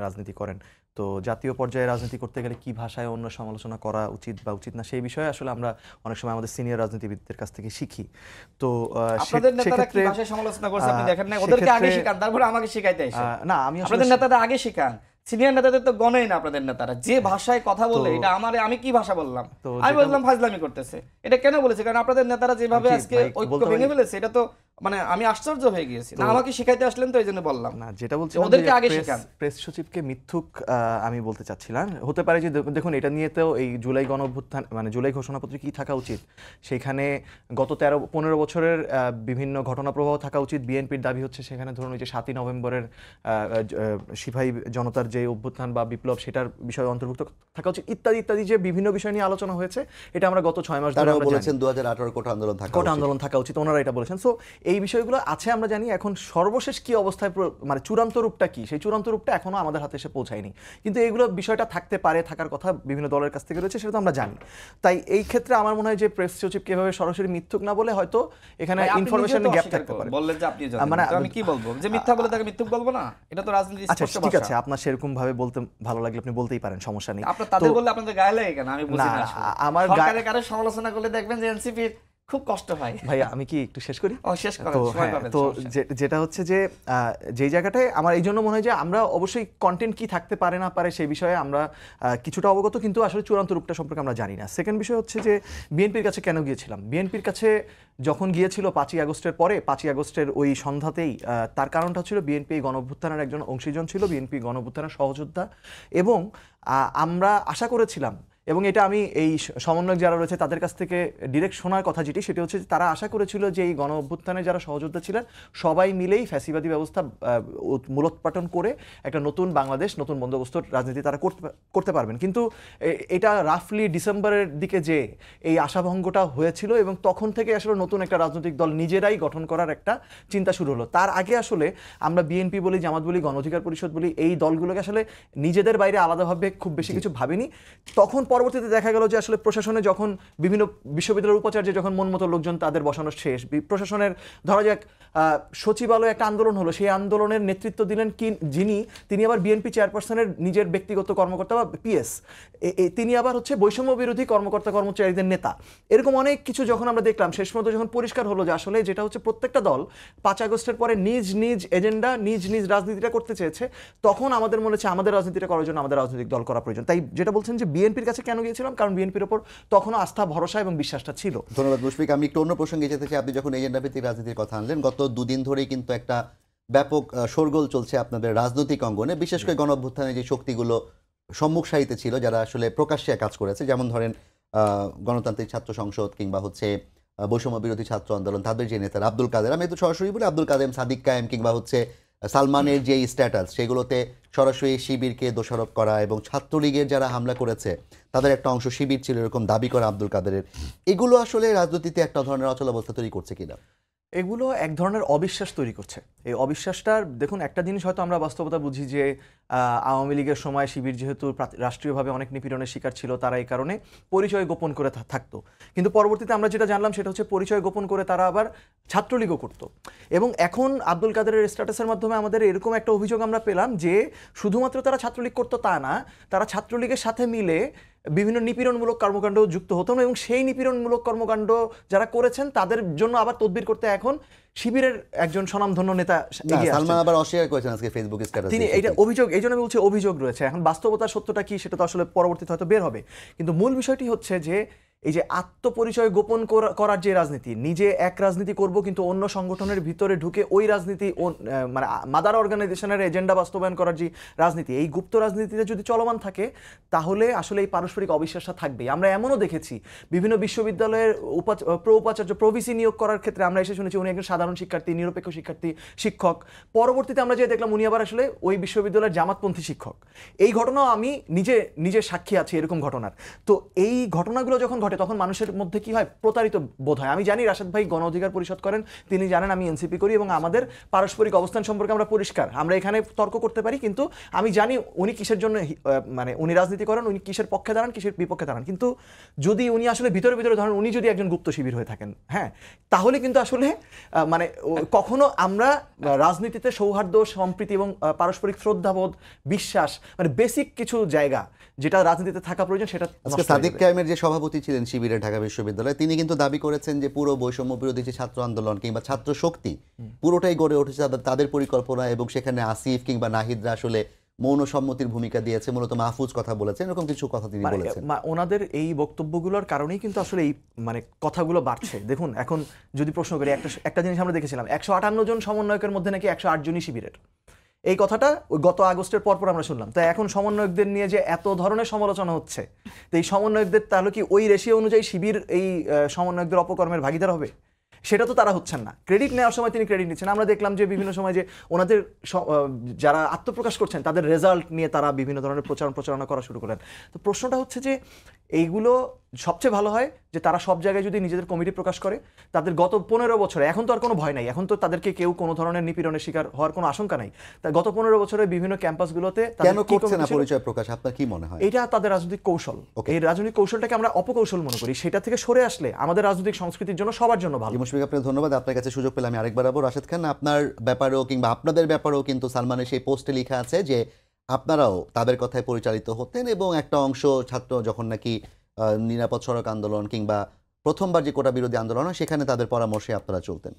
রাজনীতি করেন। তো জাতীয় পর্যায়ে রাজনীতি করতে গেলে কি ভাষায় অন্য সমালোচনা করা উচিত বা উচিত না, সেই বিষয়ে আসলে আমরা অনেক সময় আমাদের সিনিয়র রাজনীতিবিদদের কাছ থেকে শিখি। তো আপনাদের নেতারা কি সেক্ষেত্রে ভাষায় সমালোচনা করছে আপনি দেখেন না? ওদেরকে আগে শিখান, তারপরে আমাকে শিখাইতে আসেন। না, আমি আসলে আপনাদের নেতাদের আগে শিখান। সিনিয়র নেতাদের তো গণেই না আপনাদের নেতারা, যে ভাষায় কথা বলে। এটা আমি কি ভাষা বললাম? তো আমি বললাম ফাজলামি করতেছে। এটা কেন বলেছে? কারণ আপনাদের নেতারা যেভাবে জি, আজকে ভাই, ঐক্য বলতে ভেঙে পারি? ফেলেছে, এটা তো মানে আমি আশ্চর্য হয়ে গিয়েছি। না, আমাকে শিখাইতে আসলেন তো এই জন্য বললাম। না, যেটা বলছি ওদেরকে আগে শেখান। প্রেস সচিবকে মিথ্যুক আমি বলতে চাচ্ছিলাম। হতে পারে যে দেখুন, এটা নিয়ে তো এই জুলাই গণ অভ্যুত্থান মানে জুলাই ঘোষণাপত্রে কি থাকা উচিত, সেখানে গত 13-15 বছরের বিভিন্ন ঘটনা প্রবাহ থাকা উচিত। বিএনপির দাবি হচ্ছে সেখানে ধরুন ওই যে 7ই নভেম্বরের সিপাহী জনতার যে অভ্যুত্থান বা বিপ্লব, সেটার বিষয় অন্তর্ভুক্ত থাকা উচিত, ইত্যাদি ইত্যাদি যে বিভিন্ন বিষয় নিয়ে আলোচনা হয়েছে, এটা আমরা গত 6 মাস ধরে তারাও আমরা বলেছেন জানি। 2018 কোটা আন্দোলন থাকা কোটা উচিত। আন্দোলন থাকা উচিত, ওনারা এটা বলেছেন। সো এই বিষয়গুলো আছে আমরা জানি। এখন সর্বশেষ কি অবস্থায় মানে চূড়ান্ত রূপটা কি, সেই চূড়ান্ত রূপটা এখনো আমাদের হাতে এসে পৌঁছায়নি। কিন্তু এইগুলো বিষয়টা থাকতে পারে, থাকার কথা বিভিন্ন দলের কাছ থেকে রয়েছে, সেটা তো আমরা জানি। তাই এই ক্ষেত্রে আমার মনে হয় যে প্রেস সচিবকে এভাবে সরাসরি মিথ্যুক না বলে হয়তো এখানে ভাই, আপনি ইনফরমেশন নিজেও তো গ্যাপ অস্বীকার থাকতে পারে। বললেন যে আপনি জানেন। মানে তো আমি কি বলবো? যে মিথ্যা বলে তাকে মিথ্যুক বলবো না? এটা তো রাজনীতির আচ্ছা, স্পষ্ট ঠিক ভাষা। আছে, আপনার সেরকম ভাবে বলতে ভালো লাগলে আপনি বলতেই পারেন, সমস্যা নেই। আপনার তাদের তো বললে আপনাদের গায়ে লাগে কেন? আমি বুঝি না, না আসলে। আমার সরকারের কারো সমালোচনা করলে দেখবেন যে এনসিপির খুব কষ্ট হয়। ভাই আমি কি একটু শেষ করি? ও, শেষ করেন, তো সময় হ্যাঁ, পাবেন, তো সমস্যা নেই। যেটা হচ্ছে যে যেই জায়গাটায় আমার এই জন্য মনে হয় যে আমরা অবশ্যই কন্টেন্ট কি থাকতে পারে না পারে সেই বিষয়ে আমরা কিছুটা অবগত, কিন্তু আসলে চূড়ান্ত রূপটা সম্পর্কে আমরা জানি না। সেকেন্ড বিষয় হচ্ছে যে বিএনপির কাছে কেন গিয়েছিলাম। বিএনপির কাছে যখন গিয়েছিল 5ই আগস্টের পরে, 5ই আগস্টের ওই সন্ধ্যাতেই, তার কারণটা ছিল বিএনপি গণঅভ্যুত্থানের একজন অংশীজন ছিল, বিএনপি গণঅভ্যুত্থানের সহযোদ্ধা, এবং আমরা আশা করেছিলাম, এবং এটা আমি এই সমন্বয়ক যারা রয়েছে তাদের কাছ থেকে ডিরেক্ট শোনার কথা যেটি, সেটা হচ্ছে যে তারা আশা করেছিল যে এই গণ অভ্যুত্থানে যারা সহযোদ্ধা ছিলেন সবাই মিলেই ফ্যাসিবাদী ব্যবস্থা মূলোৎপাটন করে একটা নতুন বাংলাদেশ, নতুন বন্দোবস্তর রাজনীতি তারা করতে পারবেন। কিন্তু এটা রাফলি ডিসেম্বরের দিকে যে এই আশাভঙ্গটা হয়েছিল, এবং তখন থেকে আসলে নতুন একটা রাজনৈতিক দল নিজেরাই গঠন করার একটা চিন্তা শুরু হলো। তার আগে আসলে আমরা বিএনপি বলি, জামাত বলি, গণ অধিকার পরিষদ বলি, এই দলগুলোকে আসলে নিজেদের বাইরে আলাদাভাবে খুব বেশি কিছু ভাবেনি। তখন পরবর্তীতে দেখা গেল যে আসলে প্রশাসনে যখন বিভিন্ন বিশ্ববিদ্যালয়ের উপাচার্যে যখন মন মতো লোকজন তাদের বসানো শেষ, প্রশাসনের ধরা যাক সচিবালয়ে একটা আন্দোলন হলো, সেই আন্দোলনের নেতৃত্ব দিলেন তিনি আবার বিএনপি চেয়ারপারসনের নিজের ব্যক্তিগত কর্মকর্তা বা পিএস, তিনি আবার হচ্ছে বৈষম্য বিরোধী কর্মকর্তা কর্মচারীদের নেতা। এরকম অনেক কিছু যখন আমরা দেখলাম, শেষ পর্যন্ত যখন পরিষ্কার হলো যে আসলে যেটা হচ্ছে প্রত্যেকটা দল 5 আগস্টের পরে নিজ নিজ এজেন্ডা, নিজ নিজ রাজনীতিটা করতে চেয়েছে, তখন আমাদের মনে হচ্ছে আমাদের রাজনীতিটা করার জন্য আমাদের রাজনৈতিক দল করা প্রয়োজন। তাই যেটা বলছেন যে বিএনপির কাছে কেন গিয়েছিলাম, কারণ বিএনপির ওপর তখনও আস্থা, ভরসা এবং বিশ্বাসটা ছিল। ধন্যবাদ মুশফিক। আমি একটু অন্য প্রসঙ্গে যেতে চাই। আপনি যখন এজেন্ডা ভিত্তিক রাজনীতির কথা আনলেন, গত দুদিন ধরেই কিন্তু একটা ব্যাপক শোরগোল চলছে আপনাদের রাজনৈতিক অঙ্গনে, বিশেষ করে গণ অভ্যুত্থানে যে শক্তিগুলো সম্মুখ সারিতে ছিল, যারা আসলে প্রকাশ্যে কাজ করেছে, যেমন ধরেন গণতান্ত্রিক ছাত্র সংসদ কিংবা হচ্ছে বৈষম্য বিরোধী ছাত্র আন্দোলন, তাদের যে নেতারা আব্দুল কাদের, আমি একটু সরাসরি বলি, আব্দুল কাদের, সাদিক কায়েম কিংবা হচ্ছে সালমানের যে স্ট্যাটাস, সেগুলোতে সরাসরি শিবিরকে দোষারোপ করা এবং ছাত্রলীগের যারা হামলা করেছে তাদের একটা অংশ শিবির ছিল এরকম দাবি করা আব্দুল কাদেরের, এগুলো আসলে রাজনীতিতে একটা ধরনের অচলাবস্থা তৈরি করছে কিনা? এগুলো এক ধরনের অবিশ্বাস তৈরি করছে। এই অবিশ্বাসটার দেখুন, একটা জিনিস হয়তো আমরা বাস্তবতা বুঝি যে আওয়ামী লীগের সময় শিবির যেহেতু রাষ্ট্রীয়ভাবে অনেক নিপীড়নের শিকার ছিল, তারা এই কারণে পরিচয় গোপন করে থাকতো। কিন্তু পরবর্তীতে আমরা যেটা জানলাম সেটা হচ্ছে পরিচয় গোপন করে তারা আবার ছাত্রলীগও করতো। এবং এখন আব্দুল কাদেরের স্ট্যাটাসের মাধ্যমে আমাদের এরকম একটা অভিযোগ আমরা পেলাম যে শুধুমাত্র তারা ছাত্রলীগ করতো তা না, তারা ছাত্রলীগের সাথে মিলে বিভিন্ন নিপীড়নমূলক কর্মকাণ্ড যুক্ত হতেন এবং সেই নিপীড়নমূলক কর্মকাণ্ড যারা করেছেন তাদের জন্য আবার তদবির করতে এখন শিবিরের একজন স্বনামধন্য নেতা এগিয়ে আসছেন। সালমান আবার অস্বীকার করেছেন আজকে ফেসবুক স্ট্যাটাসে। তিনি এটা অভিযোগ, এই জন্য আমি বলছি অভিযোগ রয়েছে। এখন বাস্তবতার সত্যটা কি সেটা তো আসলে পরবর্তীতে হয়তো বের হবে, কিন্তু মূল বিষয়টি হচ্ছে যে এই যে আত্মপরিচয় গোপন করার যে রাজনীতি, নিজে এক রাজনীতি করব কিন্তু অন্য সংগঠনের ভিতরে ঢুকে ওই রাজনীতি মানে মাদার অর্গানাইজেশনের এজেন্ডা বাস্তবায়ন করার যে রাজনীতি, এই গুপ্ত রাজনীতিতে যদি চলমান থাকে তাহলে আসলে এই পারস্পরিক অবিশ্বাসটা থাকবেই। আমরা এমনও দেখেছি বিভিন্ন বিশ্ববিদ্যালয়ের উপাচার্য প্রভিসি নিয়োগ করার ক্ষেত্রে আমরা এসে শুনেছি উনি একজন সাধারণ শিক্ষার্থী, নিরপেক্ষ শিক্ষার্থী, শিক্ষক। পরবর্তীতে আমরা যে দেখলাম উনি আবার আসলে ওই বিশ্ববিদ্যালয়ের জামাতপন্থী শিক্ষক। এই ঘটনাও আমি নিজে সাক্ষী আছি এরকম ঘটনার। তো এই ঘটনাগুলো যখন ঘটে তখন মানুষের মধ্যে কি হয়, প্রতারিত বোধ হয়। আমি জানি রাশেদ ভাই গণ অধিকার পরিষদ করেন, তিনি জানেন আমি এনসিপি করি এবং আমাদের পারস্পরিক অবস্থান সম্পর্কে আমরা পরিষ্কার। আমরা এখানে তর্ক করতে পারি, কিন্তু আমি জানি উনি কিসের জন্য মানে উনি রাজনীতি করেন, উনি কিসের পক্ষে দাঁড়ান, কিসের বিপক্ষে দাঁড়ান। কিন্তু যদি উনি আসলে ভিতরে ভিতরে ধরেন উনি যদি একজন গুপ্ত শিবির হয়ে থাকেন, হ্যাঁ, তাহলে কিন্তু আসলে মানে কখনো আমরা রাজনীতিতে সৌহার্দ্য, সম্প্রীতি এবং পারস্পরিক শ্রদ্ধাবোধ, বিশ্বাস, মানে বেসিক কিছু জায়গা যেটা রাজনীতিতে থাকা প্রয়োজন সেটা আজকে সাদিক কায়েমের যে সভাপতি ছিলেন শিবিরের ঢাকা বিশ্ববিদ্যালয়ে, তিনি কিন্তু দাবি করেছেন যে পুরো বৈষম্য বিরোধী যে ছাত্র আন্দোলন কিংবা ছাত্র শক্তি পুরোটাই গড়ে উঠেছে তাদের পরিকল্পনা, এবং সেখানে আসিফ কিংবা নাহিদরা আসলে মৌন সম্মতির ভূমিকা দিয়েছে, মূলত মাহফুজ কথা বলেছেন, এরকম কিছু কথা তিনি বলেছেন। ওনাদের এই বক্তব্যগুলোর কারণেই কিন্তু আসলে এই মানে কথাগুলো বাড়ছে। দেখুন, এখন যদি প্রশ্ন করি, একটা জিনিস আমরা দেখেছিলাম 158 জন সমন্বয়কের মধ্যে নাকি 108 জনই শিবিরের। এই কথাটা ওই গত আগস্টের পরপর আমরা শুনলাম। তো এখন সমন্বয়কদের নিয়ে যে এত ধরনের সমালোচনা হচ্ছে, তো এই সমন্বয়কদের তাহলে কি ওই রেশিও অনুযায়ী শিবির এই সমন্বয়কদের অপকর্মের ভাগীদার হবে? সেটা তো তারা হচ্ছেন না। ক্রেডিট নেওয়ার সময় তিনি ক্রেডিট নিচ্ছেন। আমরা দেখলাম যে বিভিন্ন সময় যে ওনাদের যারা আত্মপ্রকাশ করছেন তাদের রেজাল্ট নিয়ে তারা বিভিন্ন ধরনের প্রচারণা করা শুরু করেন। তো প্রশ্নটা হচ্ছে যে এইগুলো সবচেয়ে ভালো হয় যে তারা সব জায়গায় যদি নিজেদের কমিটি প্রকাশ করে, তাদের গত 15 বছরে, এখন তো আর কোনো ভয় নাই, এখন তো তাদেরকে কেউ কোনো ধরনের নিপীড়নের শিকার হওয়ার কোনো আশঙ্কা নাই। তা গত 15 বছরে বিভিন্ন ক্যাম্পাসগুলোতে কেন করছে না পরিচয় প্রকাশ, আপনার কি মনে হয়? এটা তাদের রাজনৈতিক কৌশল। এই রাজনৈতিক কৌশলটাকে আমরা অপকৌশল মনে করি। সেটা থেকে সরে আসলে আমাদের রাজনৈতিক সংস্কৃতির জন্য, সবার জন্য ভালো। মুশফিক, আপনাকে ধন্যবাদ। আপনার কাছে সুযোগ পেলে আমি আরেকবার আবার রাশেদ খান, আপনার ব্যাপারেও কিংবা আপনাদের ব্যাপারেও কিন্তু সালমানের সেই পোস্টে লেখা আছে যে আপনারাও তাদের কথায় পরিচালিত হতেন, এবং একটা অংশ ছাত্র যখন নাকি নিরাপদ সড়ক আন্দোলন কিংবা প্রথমবার যে কোটা বিরোধী আন্দোলন হয় সেখানে তাদের পরামর্শে আপনারা চলতেন।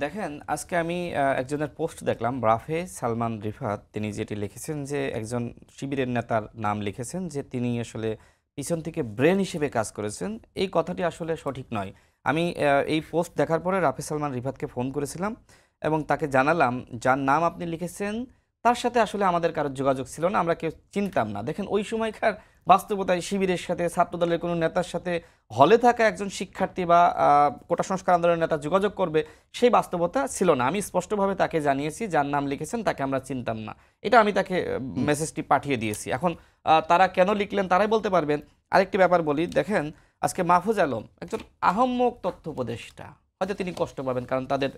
দেখেন, আজকে আমি একজনের পোস্ট দেখলাম, রাফে সালমান রিফাত, তিনি যেটি লিখেছেন যে একজন শিবিরের নেতার নাম লিখেছেন যে তিনি আসলে পিছন থেকে ব্রেন হিসেবে কাজ করেছেন। এই কথাটি আসলে সঠিক নয়। আমি এই পোস্ট দেখার পরে রাফে সালমান রিফাতকে ফোন করেছিলাম এবং তাকে জানালাম যার নাম আপনি লিখেছেন তার সাথে আসলে আমাদের কারো যোগাযোগ ছিল না, আমরা কেউ চিনতাম না। দেখেন, ওই সময়কার বাস্তবতায় শিবিরের সাথে ছাত্রদলের কোনো নেতার সাথে হলে থাকা একজন শিক্ষার্থী বা কোটা সংস্কার আন্দোলনের নেতা যোগাযোগ করবে, সেই বাস্তবতা ছিল না। আমি স্পষ্টভাবে তাকে জানিয়েছি যার নাম লিখেছেন তাকে আমরা চিনতাম না, এটা আমি তাকে মেসেজটি পাঠিয়ে দিয়েছি। এখন তারা কেন লিখলেন তারাই বলতে পারবেন। আরেকটি ব্যাপার বলি, দেখেন আজকে মাহফুজ আলম একজন আহম্মক তথ্য উপদেষ্টা, হয়তো তিনি কষ্ট পাবেন কারণ তাদের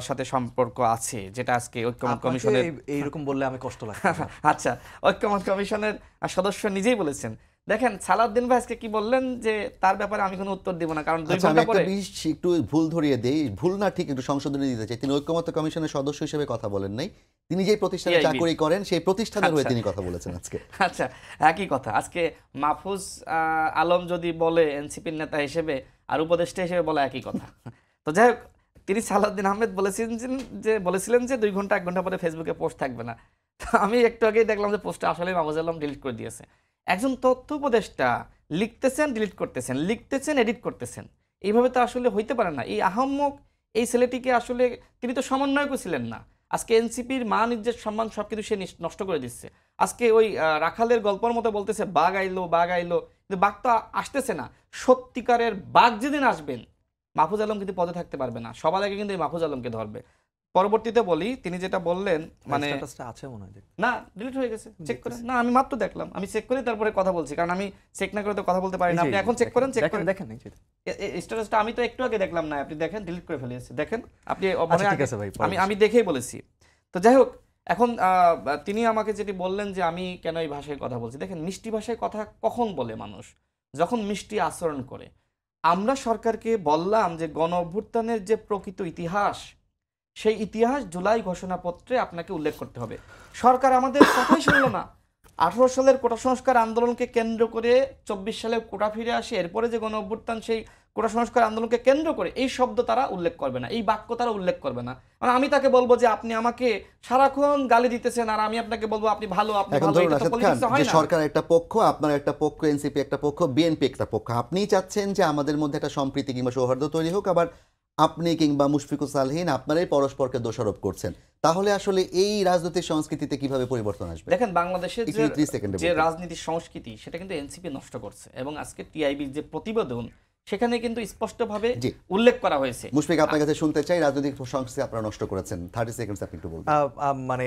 সাথে সম্পর্ক আছে, যেটা আজকে ঐক্যমত কমিশনের, এইরকম বললে আমি কষ্ট লাগে। আচ্ছা, ঐক্যমত কমিশনের সদস্য নিজেই বলেছেন। দেখেন, সালাউদ্দিন ভাই আজকে কি বললেন যে তার ব্যাপারে আমি কোনো উত্তর দিব না, কারণ 2 ঘন্টা পরে একটু ভুল ধরিয়ে দেই, ভুল না ঠিক একটু সংশোধনী দিতে চাই। তিনি ঐক্যমত্য কমিশনের সদস্য হিসেবে কথা বলেন নাই, তিনি যে প্রতিষ্ঠানে চাকরি করেন সেই প্রতিষ্ঠানের হয়ে তিনি কথা বলেছেন আজকে। আচ্ছা, একই কথা। আজকে মাহফুজ আলম যদি বলে এনসিপির নেতা হিসেবে আর উপদেষ্টা হিসেবে বলা একই কথা। তো যাই হোক, তিনি সালাউদ্দিন আহমেদ বলেছিলেন যে 2 ঘন্টা 1 ঘন্টা পরে ফেসবুকে পোস্ট থাকবে না। তো আমি একটু আগেই দেখলাম যে পোস্টটা আসলে মাহফুজ আলম ডিলিট করে দিয়েছে। একজন তথ্য উপদেষ্টা লিখতেছেন, ডিলিট করতেছেন, লিখতেছেন, এডিট করতেছেন, এইভাবে তো আসলে হইতে পারে না। এই আহম্মক এই ছেলেটিকে আসলে, তিনি তো সমন্বয়কও ছিলেন না। আজকে এনসিপির মান, ইজ্জত, সম্মান সবকিছু সে নষ্ট করে দিচ্ছে। আজকে ওই রাখালের গল্পের মতো বলতেছে বাঘ আইলো, কিন্তু বাঘ তো আসতেছে না। সত্যিকারের বাঘ যেদিন আসবেন, মাহফুজ আলম কিন্তু পদে থাকতে পারবে না, সবার আগে কিন্তু এই মাহফুজ আলমকে ধরবে। পরবর্তীতে বলি, তিনি যেটা বললেন মানে স্ট্যাটাসটা আছে মনে হয় দেখতে। না ডিলিট হয়ে গেছে, চেক করেন না, আমি মাত্র দেখলাম, আমি চেক করে তারপরে কথা বলছি, কারণ আমি চেক না করে তো কথা বলতে পারি না। এই যে, আপনি এখন চেক করেন, চেক দেখেন করেন দেখেন এই যে। স্ট্যাটাসটা, আমি তো একটু আগে দেখলাম না, আপনি দেখেন ডিলিট করে ফেলেছে, দেখেন আপনি আচ্ছা ঠিক আছে ভাই, আমি দেখেই বলেছি। তো যাই হোক, এখন তিনি আমাকে যেটি বললেন যে আমি কেন এই ভাষায় কথা বলছি, দেখেন মিষ্টি ভাষায় কথা কখন বলে মানুষ, যখন মিষ্টি আচরণ করে। আমরা সরকারকে বললাম যে গণ অভ্যুত্থানের যে প্রকৃত ইতিহাস, সেই ইতিহাস জুলাই ঘোষণাপত্রে আপনাকে উল্লেখ করতে হবে। সরকার আমাদের কথাই শুনলো না। 18 সালের কোটা সংস্কার আন্দোলনকে কেন্দ্র করে 24 সালে কোটা ফিরে আসে, এরপরে যে গণ অভ্যুত্থান, সেই কোটা সংস্কার আন্দোলনকে কেন্দ্র করে এই শব্দ তারা উল্লেখ করবে না, এই বাক্য তারা উল্লেখ করবে না। মানে আমি তাকে বলবো যে আপনি আমাকে সারাক্ষণ গালি দিতেছেন, আর আমি আপনাকে বলবো আপনি ভালো, আপনি এখন ভালো, ধরুন এটা তো রাশেদ খান, পলিটিক্সে হয় যে না। সরকার একটা পক্ষ, আপনার একটা পক্ষ, এনসিপি একটা পক্ষ, বিএনপি একটা পক্ষ, আপনিই চাচ্ছেন যে আমাদের মধ্যে একটা সম্প্রীতি কিংবা সৌহার্দ্য তৈরি হোক, আবার আপনি কিংবা মুশফিকুর সালহীন আপনারাই পরস্পরকে দোষারোপ করছেন। তাহলে আসলে এই রাজনৈতিক সংস্কৃতিতে কিভাবে পরিবর্তন আসবে? দেখেন বাংলাদেশের একটু 30 সেকেন্ডে যে বলবেন। রাজনীতির সংস্কৃতি, সেটা কিন্তু এনসিপি নষ্ট করছে, এবং আজকে টিআইবির যে প্রতিবেদন, সেখানে কিন্তু স্পষ্টভাবে জি। উল্লেখ করা হয়েছে। মুশফিক, আপনার কাছে শুনতে চাই, রাজনৈতিক সংস্কৃতি আপনারা নষ্ট করেছেন। 30 সেকেন্ডস আপনি একটু বলবেন। মানে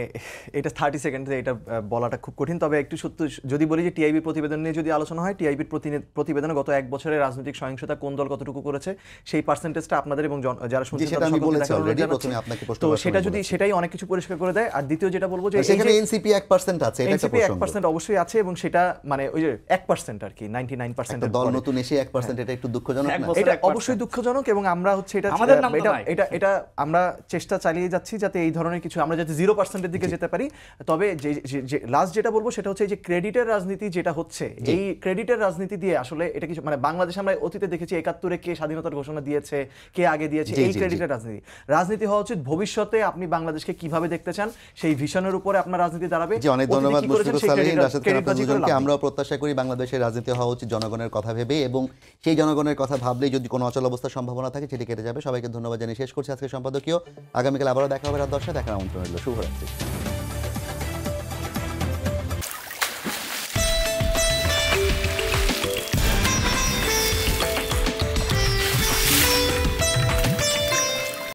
এটা 30 সেকেন্ডে এটা বলাটা খুব কঠিন, তবে একটু সত্য যদি বলি যে টিআইবি প্রতিবেদন নিয়ে যদি আলোচনা হয়, টিআইবির প্রতিবেদনে গত 1 বছরে রাজনৈতিক সহিংসতা কোন দল কতটুকু করেছে সেই পার্সেন্টেজটা আপনাদের এবং যারা শুনছেন সেটা আমি বলেছি অলরেডি, প্রথমে আপনাকে প্রশ্ন তো করার সেটা সময় যদি বলেছি। সেটাই অনেক কিছু পরিষ্কার করে দেয়। আর দ্বিতীয় যেটা বলবো যে সেখানে এনসিপি 1% আছে, এটা একটা এনসিপি প্রসঙ্গ। 1% অবশ্যই আছে, এবং সেটা মানে ওই যে 1% আর কি, 99% একটা দল নতুন এসে 1%, এটা একটু দুঃখজনক এক না? বছর এটা 1% অবশ্যই দুঃখজনক, এবং আমরা হচ্ছে এটা আমাদের নাম তো এটা নাই। এটা এটা আমরা চেষ্টা চালিয়ে যাচ্ছি যাতে এই ধরনের কিছু আমরা যাতে 0% এর দিকে যেতে পারি। তবে যে লাস্ট যেটা বলবো সেটা হচ্ছে এই যে ক্রেডিটের রাজনীতি যেটা হচ্ছে, এই ক্রেডিটের রাজনীতি দিয়ে আসলে এটা কিছু মানে বাংলাদেশে আমরা অতীতে দেখেছি 71-এ কে স্বাধীনতার ঘোষণা দিয়েছে, কে আগে দিয়েছে, জি, এই জি, ক্রেডিটের রাজনীতি হওয়া উচিত ভবিষ্যতে আপনি বাংলাদেশকে কিভাবে দেখতে চান সেই ভিশনের উপরে আপনার রাজনীতি দাঁড়াবে। জি, অনেক অতীতে ধন্যবাদ কি করেছেন মুশফিকুর সেই সালেহীন, রাশেদ খান, ক্রেডিটবাজি আপনাদের করে দুজনকে। লাভ নেই। আমরাও প্রত্যাশা করি বাংলাদেশের রাজনীতি হওয়া উচিত জনগণের কথা ভেবে, এবং সেই জনগণের কথা ভাবলেই যদি কোনো অচল অবস্থার সম্ভাবনা থাকে সেটি কেটে যাবে। সবাইকে ধন্যবাদ জানিয়ে শেষ করছি আজকের সম্পাদকীয়। আগামীকাল আবারও দেখা হবে রাত 10টায়। দেখার আমন্ত্রণ রইল। শুভরাত্রি।